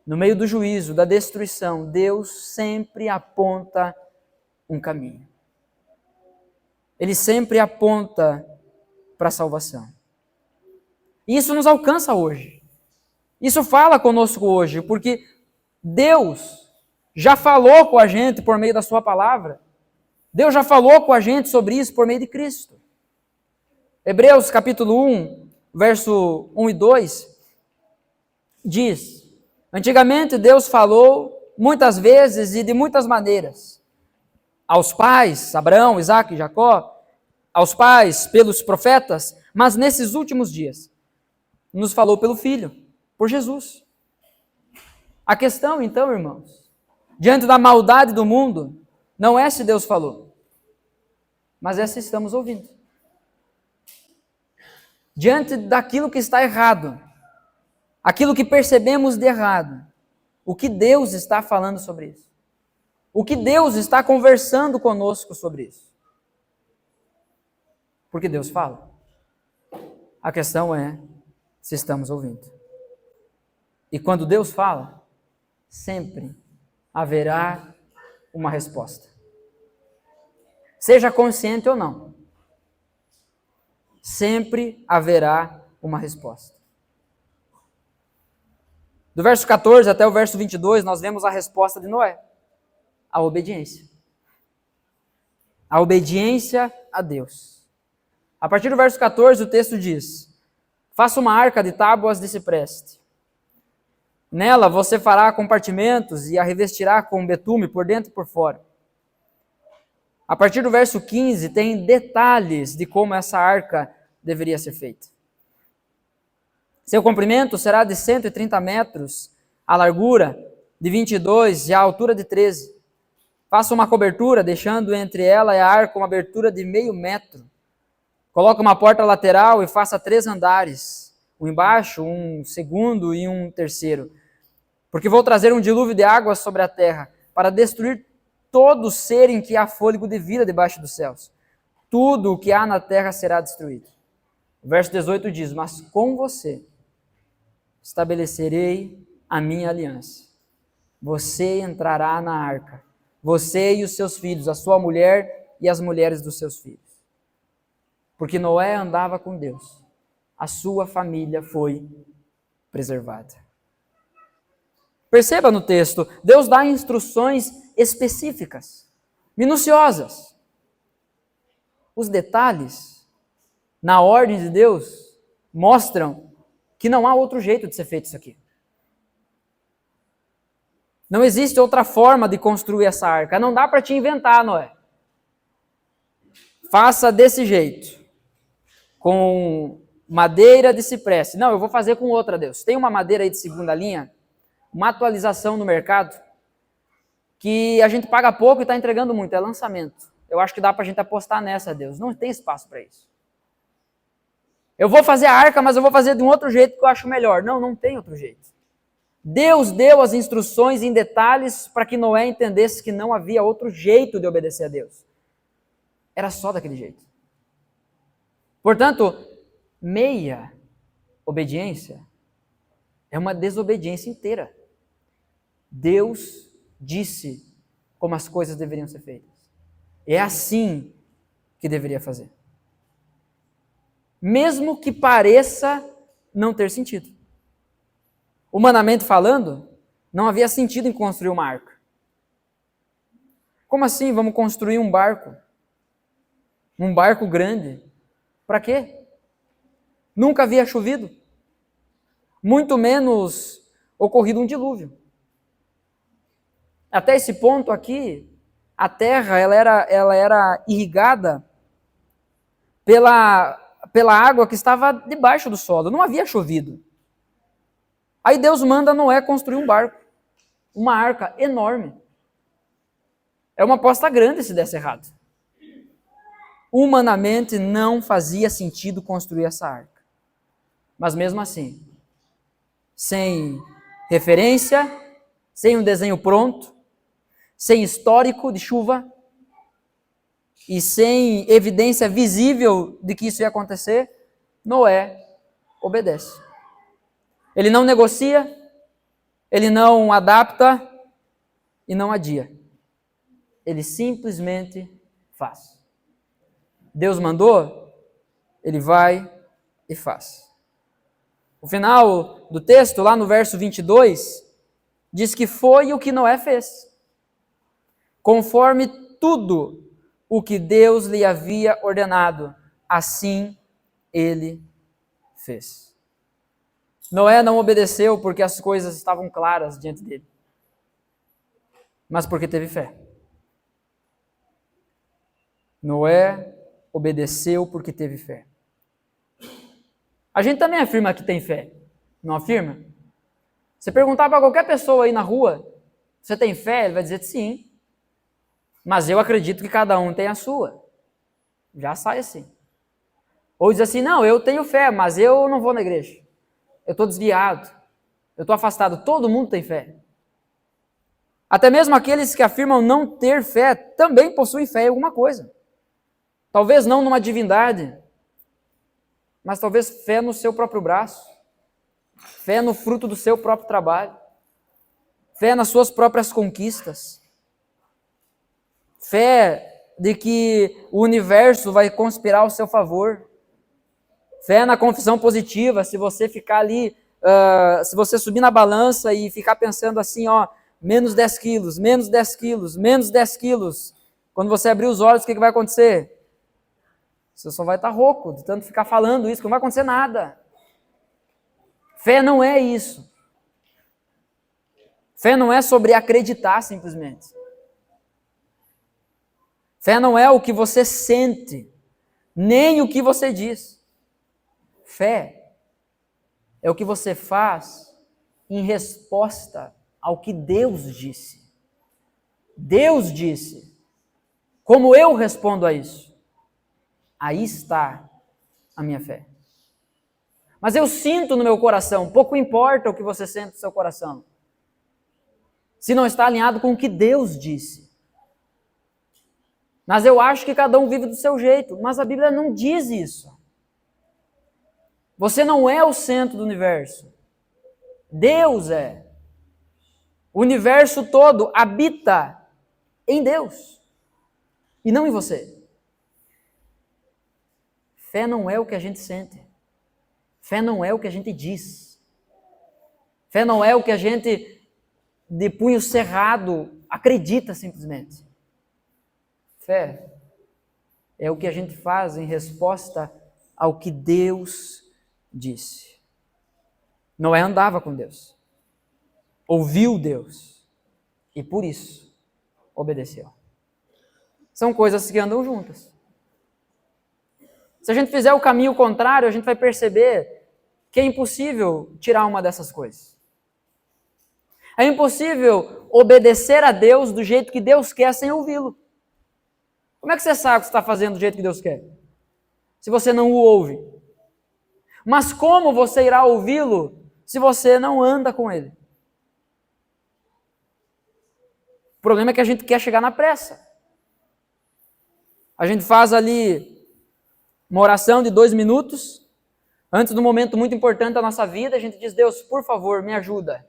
No meio do juízo, da destruição, Deus sempre aponta um caminho. Ele sempre aponta para a salvação. E isso nos alcança hoje. Isso fala conosco hoje, porque Deus já falou com a gente por meio da sua palavra. Deus já falou com a gente sobre isso por meio de Cristo. Hebreus capítulo 1, verso 1 e 2, diz, antigamente Deus falou muitas vezes e de muitas maneiras. Aos pais, Abraão, Isaque e Jacó, aos pais pelos profetas, mas nesses últimos dias nos falou pelo Filho, por Jesus. A questão então, irmãos, diante da maldade do mundo, não é se Deus falou, mas é se estamos ouvindo. Diante daquilo que está errado, aquilo que percebemos de errado, o que Deus está falando sobre isso? O que Deus está conversando conosco sobre isso? Porque Deus fala. A questão é se estamos ouvindo. E quando Deus fala, sempre haverá uma resposta. Seja consciente ou não, sempre haverá uma resposta. Do verso 14 até o verso 22, nós vemos a resposta de Noé. A obediência. A obediência a Deus. A partir do verso 14, o texto diz: faça uma arca de tábuas de cipreste. Nela você fará compartimentos e a revestirá com betume por dentro e por fora. A partir do verso 15, tem detalhes de como essa arca deveria ser feita. Seu comprimento será de 130 metros, a largura de 22 e a altura de 13. Faça uma cobertura, deixando entre ela e a arca uma abertura de 0,5 metro. Coloque uma porta lateral e faça 3 andares, um embaixo, um segundo e um terceiro. Porque vou trazer um dilúvio de águas sobre a terra, para destruir todo ser em que há fôlego de vida debaixo dos céus. Tudo o que há na terra será destruído. O verso 18 diz: mas com você estabelecerei a minha aliança. Você entrará na arca, você e os seus filhos, a sua mulher e as mulheres dos seus filhos. Porque Noé andava com Deus, a sua família foi preservada. Perceba no texto, Deus dá instruções específicas, minuciosas. Os detalhes, na ordem de Deus, mostram que não há outro jeito de ser feito isso aqui. Não existe outra forma de construir essa arca. Não dá para te inventar, Noé. Faça desse jeito, com madeira de cipreste. Não, eu vou fazer com outra, Deus. Tem uma madeira aí de segunda linha, uma atualização no mercado, que a gente paga pouco e está entregando muito, é lançamento. Eu acho que dá para a gente apostar nessa, Deus. Não tem espaço para isso. Eu vou fazer a arca, mas eu vou fazer de um outro jeito que eu acho melhor. Não, não tem outro jeito. Deus deu as instruções em detalhes para que Noé entendesse que não havia outro jeito de obedecer a Deus. Era só daquele jeito. Portanto, meia obediência é uma desobediência inteira. Deus disse como as coisas deveriam ser feitas. É assim que deveria fazer. Mesmo que pareça não ter sentido. Humanamente falando, não havia sentido em construir uma arca. Como assim vamos construir um barco? Um barco grande? Para quê? Nunca havia chovido. Muito menos ocorrido um dilúvio. Até esse ponto aqui, a terra ela era irrigada pela água que estava debaixo do solo. Não havia chovido. Aí Deus manda Noé construir um barco, uma arca enorme. É uma aposta grande se desse errado. Humanamente não fazia sentido construir essa arca. Mas mesmo assim, sem referência, sem um desenho pronto, sem histórico de chuva e sem evidência visível de que isso ia acontecer, Noé obedece. Ele não negocia, ele não adapta e não adia. Ele simplesmente faz. Deus mandou, ele vai e faz. O final do texto, lá no verso 22, diz que foi o que Noé fez. Conforme tudo o que Deus lhe havia ordenado, assim ele fez. Noé não obedeceu porque as coisas estavam claras diante dele, mas porque teve fé. Noé obedeceu porque teve fé. A gente também afirma que tem fé, não afirma? Você perguntar para qualquer pessoa aí na rua, você tem fé? Ele vai dizer sim, mas eu acredito que cada um tem a sua. Já sai assim. Ou diz assim, não, eu tenho fé, mas eu não vou na igreja. Eu estou desviado, eu estou afastado. Todo mundo tem fé. Até mesmo aqueles que afirmam não ter fé, também possuem fé em alguma coisa. Talvez não numa divindade, mas talvez fé no seu próprio braço, fé no fruto do seu próprio trabalho, fé nas suas próprias conquistas, fé de que o universo vai conspirar ao seu favor, fé na confissão positiva. Se você ficar ali, se você subir na balança e ficar pensando assim, menos 10 quilos, menos 10 quilos, menos 10 quilos, quando você abrir os olhos, o que vai acontecer? Você só vai estar rouco de tanto ficar falando isso, que não vai acontecer nada. Fé não é isso. Fé não é sobre acreditar simplesmente. Fé não é o que você sente, nem o que você diz. Fé é o que você faz em resposta ao que Deus disse. Deus disse. Como eu respondo a isso? Aí está a minha fé. Mas eu sinto no meu coração, pouco importa o que você sente no seu coração, se não está alinhado com o que Deus disse. Mas eu acho que cada um vive do seu jeito, mas a Bíblia não diz isso. Você não é o centro do universo. Deus é. O universo todo habita em Deus e não em você. Fé não é o que a gente sente. Fé não é o que a gente diz. Fé não é o que a gente, de punho cerrado, acredita simplesmente. Fé é o que a gente faz em resposta ao que Deus disse. Noé andava com Deus, ouviu Deus e por isso obedeceu. São coisas que andam juntas. Se a gente fizer o caminho contrário, a gente vai perceber que é impossível tirar uma dessas coisas. É impossível obedecer a Deus do jeito que Deus quer sem ouvi-lo. Como é que você sabe que você está fazendo do jeito que Deus quer? Se você não o ouve. Mas como você irá ouvi-lo se você não anda com Ele? O problema é que a gente quer chegar na pressa. A gente faz ali uma oração de 2 minutos, antes de um momento muito importante da nossa vida, a gente diz: Deus, por favor, me ajuda.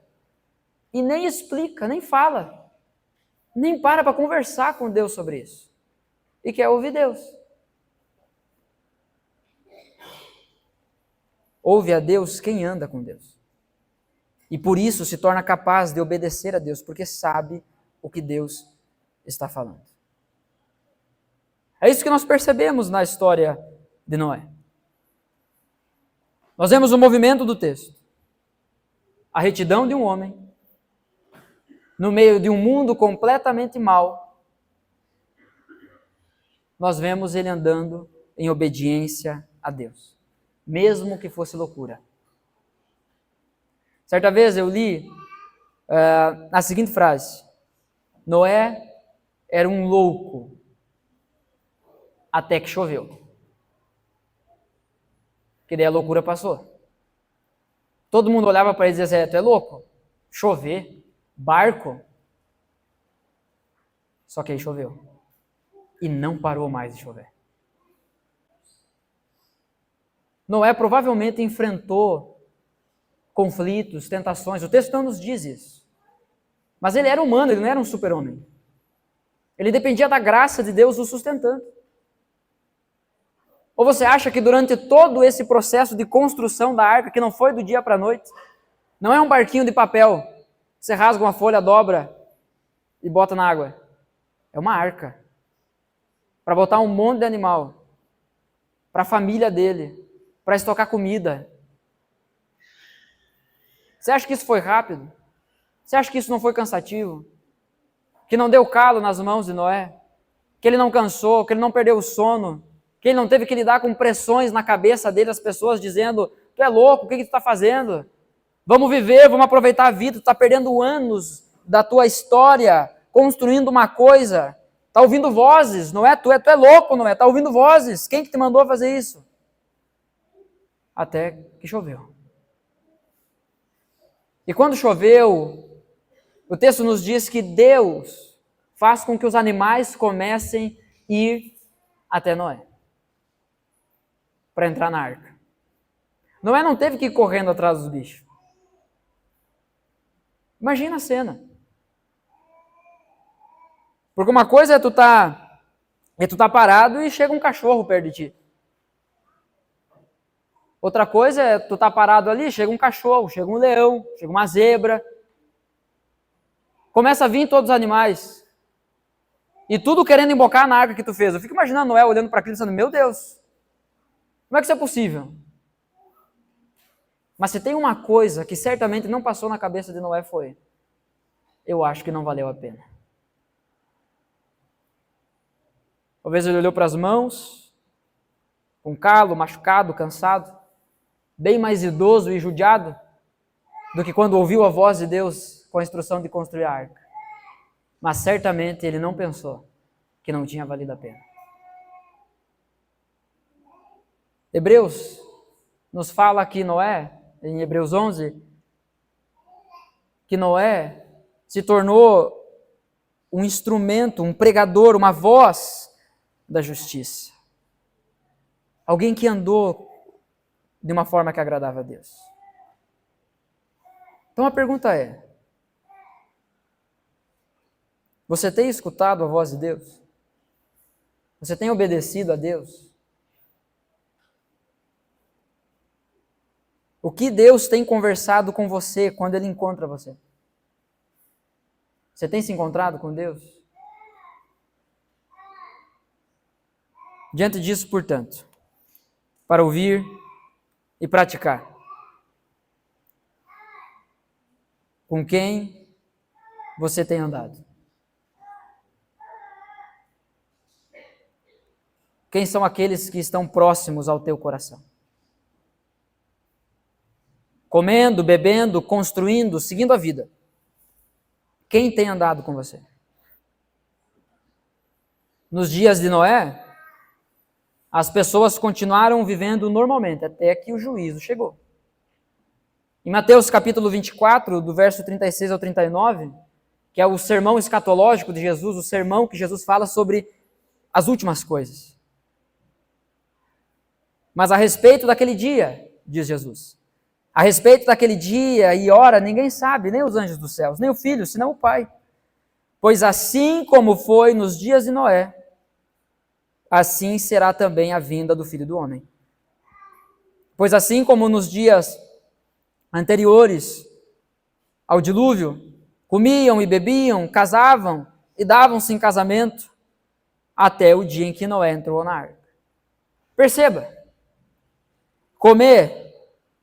E nem explica, nem fala, nem para conversar com Deus sobre isso. E quer ouvir Deus. Ouve a Deus quem anda com Deus. E por isso se torna capaz de obedecer a Deus, porque sabe o que Deus está falando. É isso que nós percebemos na história de Noé. Nós vemos o movimento do texto. A retidão de um homem, no meio de um mundo completamente mau, nós vemos ele andando em obediência a Deus, mesmo que fosse loucura. Certa vez eu li a seguinte frase: Noé era um louco até que choveu. Que daí a loucura passou. Todo mundo olhava para ele e dizia: tu é louco? Chover? Barco? Só que aí choveu. E não parou mais de chover. Noé provavelmente enfrentou conflitos, tentações. O texto não nos diz isso. Mas ele era humano, ele não era um super-homem. Ele dependia da graça de Deus o sustentando. Ou você acha que durante todo esse processo de construção da arca, que não foi do dia para a noite, não é um barquinho de papel, você rasga uma folha, dobra e bota na água. É uma arca. Para botar um monte de animal. Para a família dele. Para estocar comida. Você acha que isso foi rápido? Você acha que isso não foi cansativo? Que não deu calo nas mãos de Noé? Que ele não cansou? Que ele não perdeu o sono? Que ele não teve que lidar com pressões na cabeça dele, as pessoas dizendo: tu é louco, o que tu está fazendo? Vamos viver, vamos aproveitar a vida, tu está perdendo anos da tua história, construindo uma coisa, está ouvindo vozes, não é? Tu é louco, não é? Está ouvindo vozes, quem que te mandou fazer isso? Até que choveu. E quando choveu, o texto nos diz que Deus faz com que os animais comecem a ir até Noé, para entrar na arca. Noé não teve que ir correndo atrás dos bichos. Imagina a cena. Porque uma coisa é tu tá parado e chega um cachorro perto de ti. Outra coisa é tu tá parado ali, chega um cachorro, chega um leão, chega uma zebra. Começa a vir todos os animais. E tudo querendo embocar na arca que tu fez. Eu fico imaginando Noé olhando para aquilo e pensando, meu Deus, como é que isso é possível? Mas se tem uma coisa que certamente não passou na cabeça de Noé foi, eu acho que não valeu a pena. Talvez ele olhou para as mãos, com calo, machucado, cansado, bem mais idoso e judiado do que quando ouviu a voz de Deus com a instrução de construir a arca. Mas certamente ele não pensou que não tinha valido a pena. Hebreus nos fala que Noé, em Hebreus 11, que Noé se tornou um instrumento, um pregador, uma voz da justiça. Alguém que andou de uma forma que agradava a Deus. Então a pergunta é, você tem escutado a voz de Deus? Você tem obedecido a Deus? O que Deus tem conversado com você quando Ele encontra você? Você tem se encontrado com Deus? Diante disso, portanto, para ouvir e praticar. Com quem você tem andado? Quem são aqueles que estão próximos ao teu coração? Comendo, bebendo, construindo, seguindo a vida. Quem tem andado com você? Nos dias de Noé, as pessoas continuaram vivendo normalmente, até que o juízo chegou. Em Mateus capítulo 24, do verso 36 ao 39, que é o sermão escatológico de Jesus, o sermão que Jesus fala sobre as últimas coisas. Mas a respeito daquele dia, diz Jesus, a respeito daquele dia e hora, ninguém sabe, nem os anjos dos céus, nem o Filho, senão o Pai. Pois assim como foi nos dias de Noé, assim será também a vinda do Filho do Homem. Pois assim como nos dias anteriores ao dilúvio, comiam e bebiam, casavam e davam-se em casamento, até o dia em que Noé entrou na arca. Perceba, comer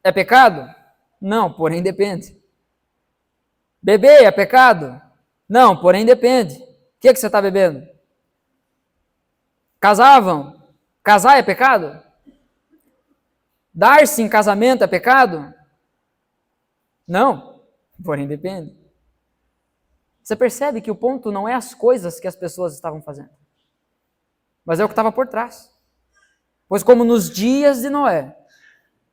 é pecado? Não, porém depende. Beber é pecado? Não, porém depende. O que você está bebendo? Casavam? Casar é pecado? Dar-se em casamento é pecado? Não, porém depende. Você percebe que o ponto não é as coisas que as pessoas estavam fazendo, mas é o que estava por trás. Pois como nos dias de Noé,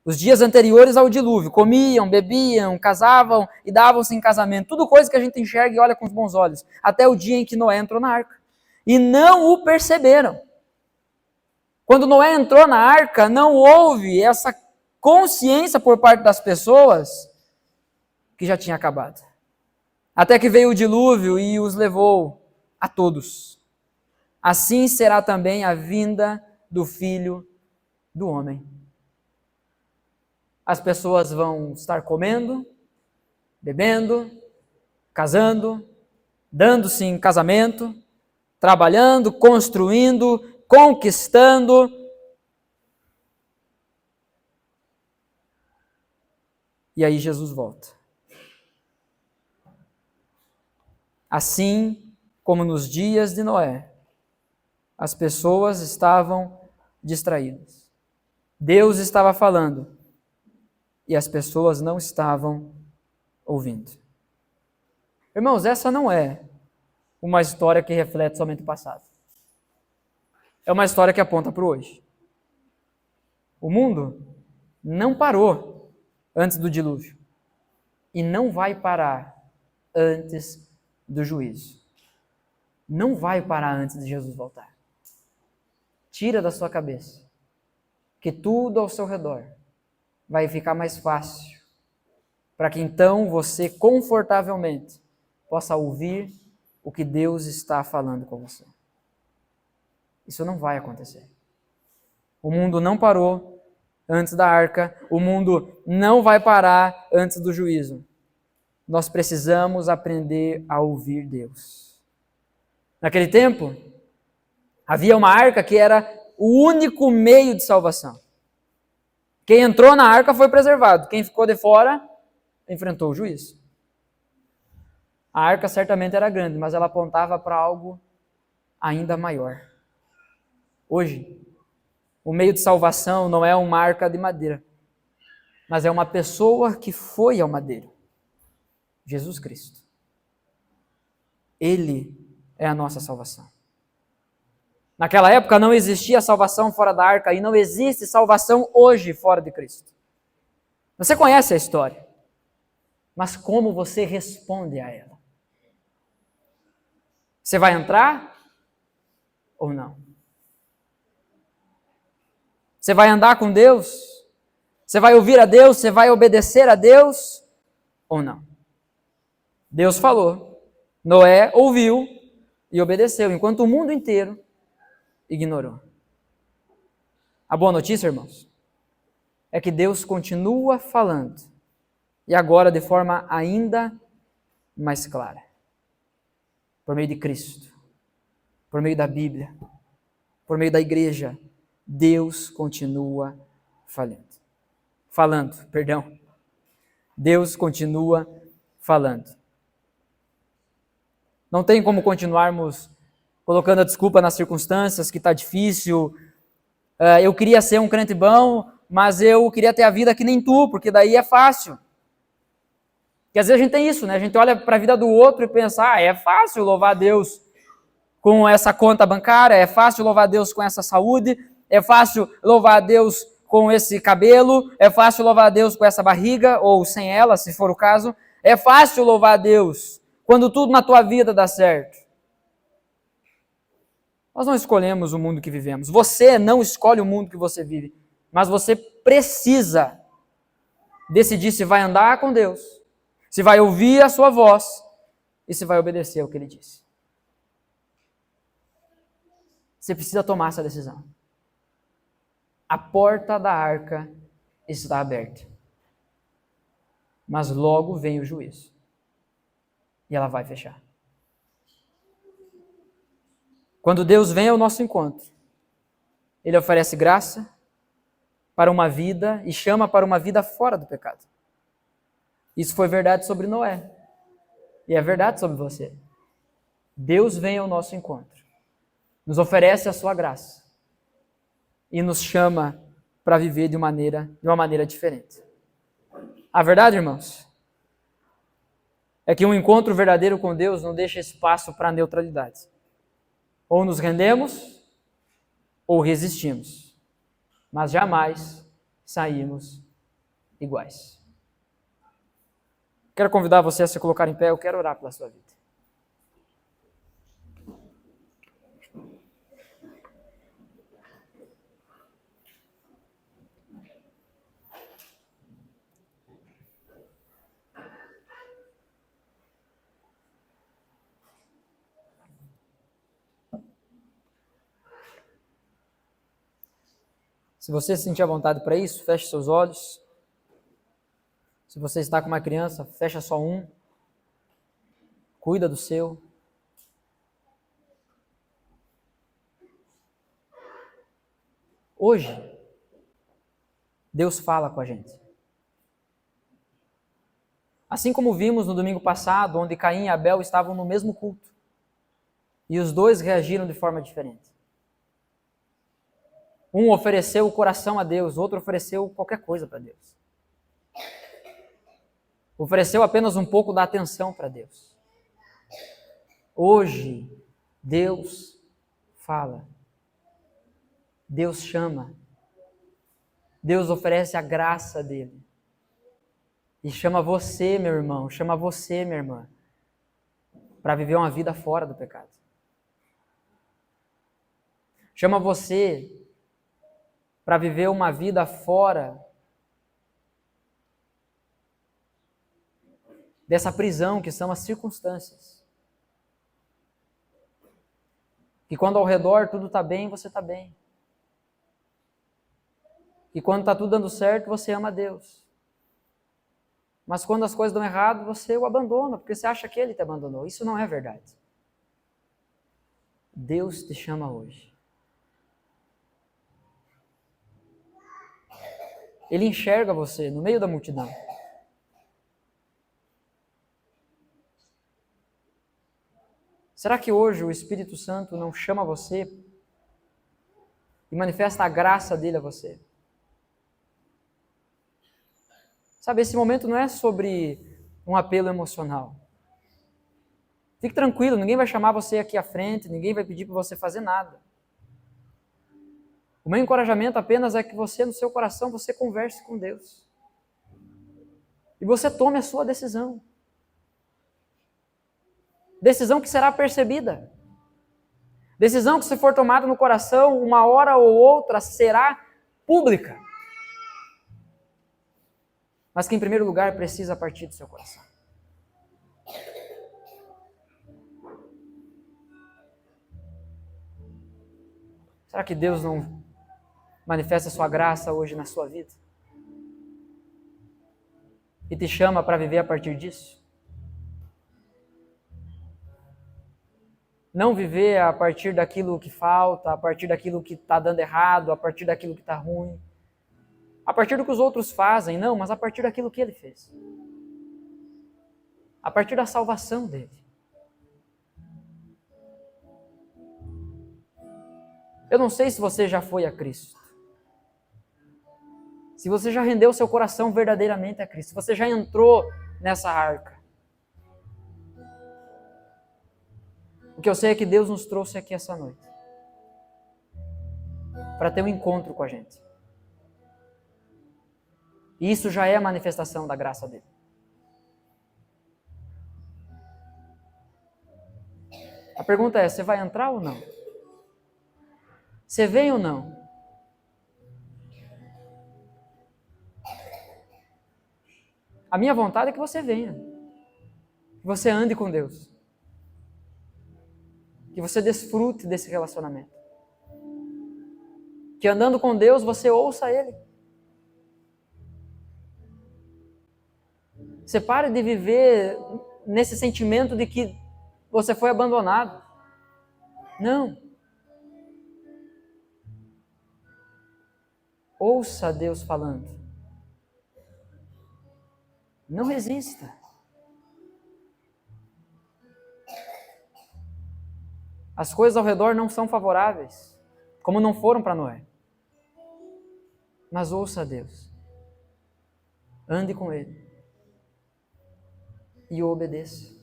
os dias anteriores ao dilúvio, comiam, bebiam, casavam e davam-se em casamento. Tudo coisa que a gente enxerga e olha com os bons olhos. Até o dia em que Noé entrou na arca. E não o perceberam. Quando Noé entrou na arca, não houve essa consciência por parte das pessoas que já tinha acabado. Até que veio o dilúvio e os levou a todos. Assim será também a vinda do Filho do Homem. As pessoas vão estar comendo, bebendo, casando, dando-se em casamento, trabalhando, construindo, conquistando. E aí Jesus volta. Assim como nos dias de Noé, as pessoas estavam distraídas. Deus estava falando e as pessoas não estavam ouvindo. Irmãos, essa não é uma história que reflete somente o passado. É uma história que aponta para o hoje. O mundo não parou antes do dilúvio e não vai parar antes do juízo. Não vai parar antes de Jesus voltar. Tira da sua cabeça que tudo ao seu redor vai ficar mais fácil, para que então você confortavelmente possa ouvir o que Deus está falando com você. Isso não vai acontecer. O mundo não parou antes da arca, o mundo não vai parar antes do juízo. Nós precisamos aprender a ouvir Deus. Naquele tempo, havia uma arca que era o único meio de salvação. Quem entrou na arca foi preservado, quem ficou de fora enfrentou o juízo. A arca certamente era grande, mas ela apontava para algo ainda maior. Hoje, o meio de salvação não é uma arca de madeira, mas é uma pessoa que foi ao madeiro. Jesus Cristo. Ele é a nossa salvação. Naquela época não existia salvação fora da arca e não existe salvação hoje fora de Cristo. Você conhece a história, mas como você responde a ela? Você vai entrar ou não? Você vai andar com Deus? Você vai ouvir a Deus? Você vai obedecer a Deus ou não? Deus falou, Noé ouviu e obedeceu, enquanto o mundo inteiro ignorou. A boa notícia, irmãos, é que Deus continua falando, e agora de forma ainda mais clara, por meio de Cristo, por meio da Bíblia, por meio da igreja, Deus continua falando. Deus continua falando. Não tem como continuarmos colocando a desculpa nas circunstâncias, que está difícil. Eu queria ser um crente bom, mas eu queria ter a vida que nem tu, porque daí é fácil. Porque às vezes a gente tem isso, né? A gente olha para a vida do outro e pensa, é fácil louvar a Deus com essa conta bancária, é fácil louvar a Deus com essa saúde, é fácil louvar a Deus com esse cabelo, é fácil louvar a Deus com essa barriga, ou sem ela, se for o caso. É fácil louvar a Deus quando tudo na tua vida dá certo. Nós não escolhemos o mundo que vivemos. Você não escolhe o mundo que você vive, mas você precisa decidir se vai andar com Deus, se vai ouvir a sua voz e se vai obedecer ao que Ele disse. Você precisa tomar essa decisão. A porta da arca está aberta, mas logo vem o juízo e ela vai fechar. Quando Deus vem ao nosso encontro, Ele oferece graça para uma vida e chama para uma vida fora do pecado. Isso foi verdade sobre Noé e é verdade sobre você. Deus vem ao nosso encontro, nos oferece a sua graça e nos chama para viver de uma maneira diferente. A verdade, irmãos, é que um encontro verdadeiro com Deus não deixa espaço para neutralidade. Ou nos rendemos, ou resistimos, mas jamais saímos iguais. Quero convidar você a se colocar em pé, eu quero orar pela sua vida. Se você se sentir à vontade para isso, feche seus olhos. Se você está com uma criança, fecha só um. Cuida do seu. Hoje, Deus fala com a gente. Assim como vimos no domingo passado, onde Caim e Abel estavam no mesmo culto. E os dois reagiram de forma diferente. Um ofereceu o coração a Deus, o outro ofereceu qualquer coisa para Deus. Ofereceu apenas um pouco da atenção para Deus. Hoje, Deus fala. Deus chama. Deus oferece a graça dele. E chama você, meu irmão, chama você, minha irmã, para viver uma vida fora do pecado. Chama você para viver uma vida fora dessa prisão que são as circunstâncias. Que quando ao redor tudo está bem, você está bem. E quando está tudo dando certo, você ama a Deus. Mas quando as coisas dão errado, você o abandona, porque você acha que Ele te abandonou. Isso não é verdade. Deus te chama hoje. Ele enxerga você no meio da multidão. Será que hoje o Espírito Santo não chama você e manifesta a graça dele a você? Sabe, esse momento não é sobre um apelo emocional. Fique tranquilo, ninguém vai chamar você aqui à frente, ninguém vai pedir para você fazer nada. O meu encorajamento apenas é que você, no seu coração, você converse com Deus. E você tome a sua decisão. Decisão que será percebida. Decisão que, se for tomada no coração, uma hora ou outra será pública. Mas que, em primeiro lugar, precisa partir do seu coração. Será que Deus não manifesta a sua graça hoje na sua vida? E te chama para viver a partir disso? Não viver a partir daquilo que falta, a partir daquilo que está dando errado, a partir daquilo que está ruim. A partir do que os outros fazem, não, mas a partir daquilo que Ele fez. A partir da salvação dEle. Eu não sei se você já foi a Cristo. Se você já rendeu seu coração verdadeiramente a Cristo. Se você já entrou nessa arca. O que eu sei é que Deus nos trouxe aqui essa noite. Para ter um encontro com a gente. E isso já é a manifestação da graça dele. A pergunta é, você vai entrar ou não? Você vem ou não? A minha vontade é que você venha. Que você ande com Deus. Que você desfrute desse relacionamento. Que andando com Deus você ouça Ele. Você pare de viver nesse sentimento de que você foi abandonado. Não. Ouça Deus falando. Não resista. As coisas ao redor não são favoráveis, como não foram para Noé. Mas ouça a Deus. Ande com Ele. E o obedeça.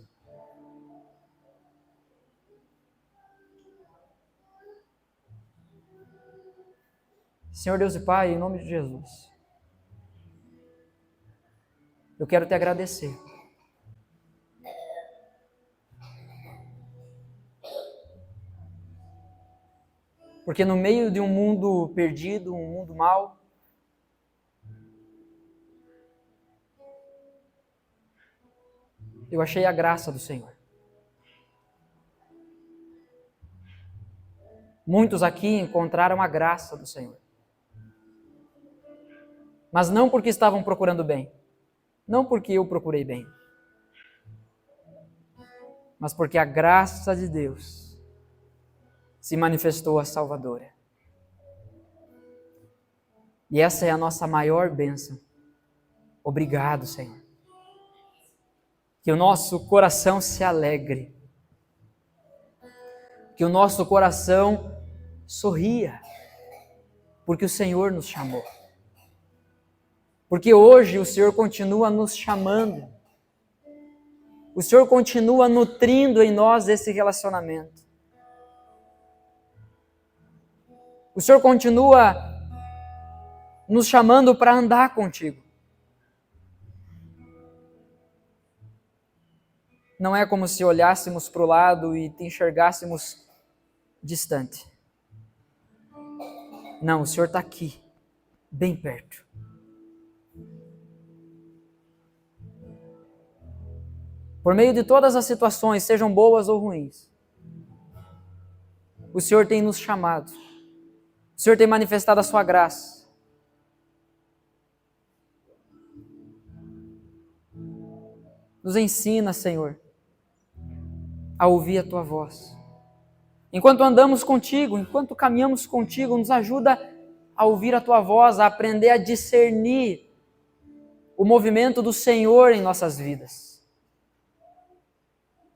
Senhor Deus e Pai, em nome de Jesus, eu quero te agradecer. Porque no meio de um mundo perdido, um mundo mau, eu achei a graça do Senhor. Muitos aqui encontraram a graça do Senhor. Mas não porque estavam procurando bem. Não porque eu procurei bem. Mas porque a graça de Deus se manifestou a Salvadora. E essa é a nossa maior bênção. Obrigado, Senhor. Que o nosso coração se alegre. Que o nosso coração sorria. Porque o Senhor nos chamou. Porque hoje o Senhor continua nos chamando. O Senhor continua nutrindo em nós esse relacionamento. O Senhor continua nos chamando para andar contigo. Não é como se olhássemos para o lado e te enxergássemos distante. Não, o Senhor está aqui, bem perto. Por meio de todas as situações, sejam boas ou ruins, o Senhor tem nos chamado. O Senhor tem manifestado a sua graça. Nos ensina, Senhor, a ouvir a tua voz. Enquanto andamos contigo, enquanto caminhamos contigo, nos ajuda a ouvir a tua voz, a aprender a discernir o movimento do Senhor em nossas vidas.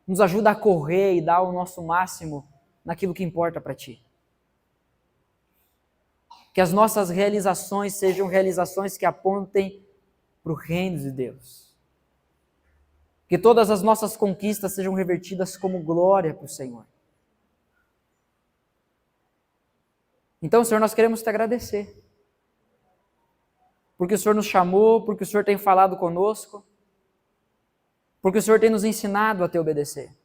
Nos ajuda a correr e dar o nosso máximo naquilo que importa para ti. Que as nossas realizações sejam realizações que apontem para o reino de Deus. Que todas as nossas conquistas sejam revertidas como glória para o Senhor. Então, Senhor, nós queremos te agradecer. Porque o Senhor nos chamou, porque o Senhor tem falado conosco, porque o Senhor tem nos ensinado a te obedecer.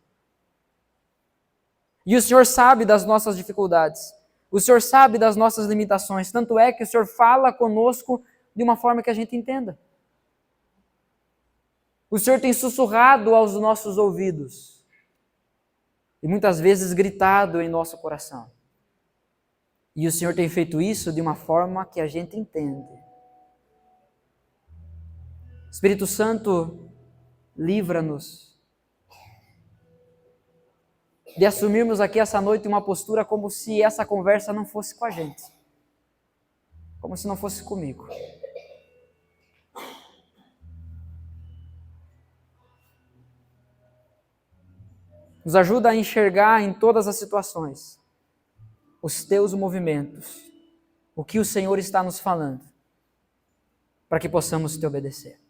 E o Senhor sabe das nossas dificuldades, o Senhor sabe das nossas limitações, tanto é que o Senhor fala conosco de uma forma que a gente entenda. O Senhor tem sussurrado aos nossos ouvidos e muitas vezes gritado em nosso coração. E o Senhor tem feito isso de uma forma que a gente entende. Espírito Santo, livra-nos de assumirmos aqui essa noite uma postura como se essa conversa não fosse com a gente, como se não fosse comigo. Nos ajuda a enxergar em todas as situações os teus movimentos, o que o Senhor está nos falando, para que possamos te obedecer.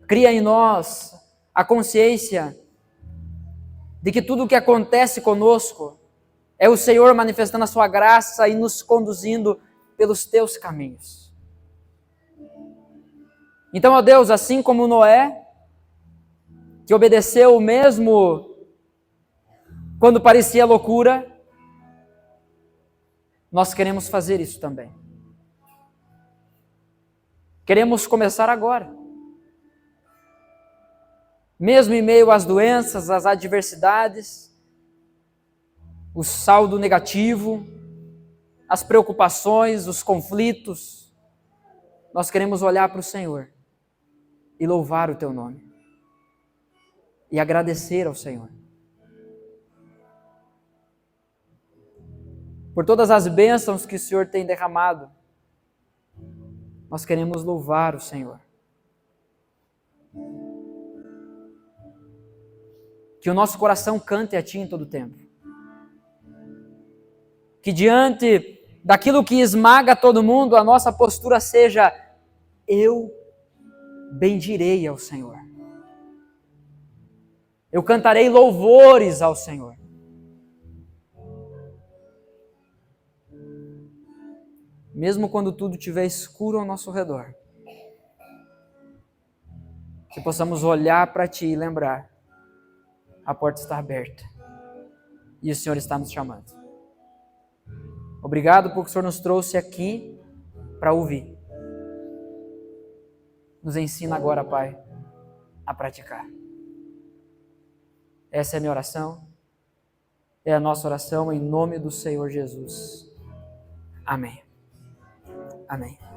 Cria em nós a consciência de que tudo o que acontece conosco é o Senhor manifestando a sua graça e nos conduzindo pelos teus caminhos. Então, ó Deus, assim como Noé, que obedeceu mesmo quando parecia loucura, nós queremos fazer isso também. Queremos começar agora. Mesmo em meio às doenças, às adversidades, o saldo negativo, as preocupações, os conflitos, nós queremos olhar para o Senhor e louvar o teu nome e agradecer ao Senhor por todas as bênçãos que o Senhor tem derramado. Nós queremos louvar o Senhor. Que o nosso coração cante a Ti em todo o tempo. Que diante daquilo que esmaga todo mundo, a nossa postura seja: eu bendirei ao Senhor. Eu cantarei louvores ao Senhor. Mesmo quando tudo estiver escuro ao nosso redor. Que possamos olhar para Ti e lembrar: a porta está aberta e o Senhor está nos chamando. Obrigado porque o Senhor nos trouxe aqui para ouvir. Nos ensina agora, Pai, a praticar. Essa é a minha oração, é a nossa oração em nome do Senhor Jesus. Amém. Amém.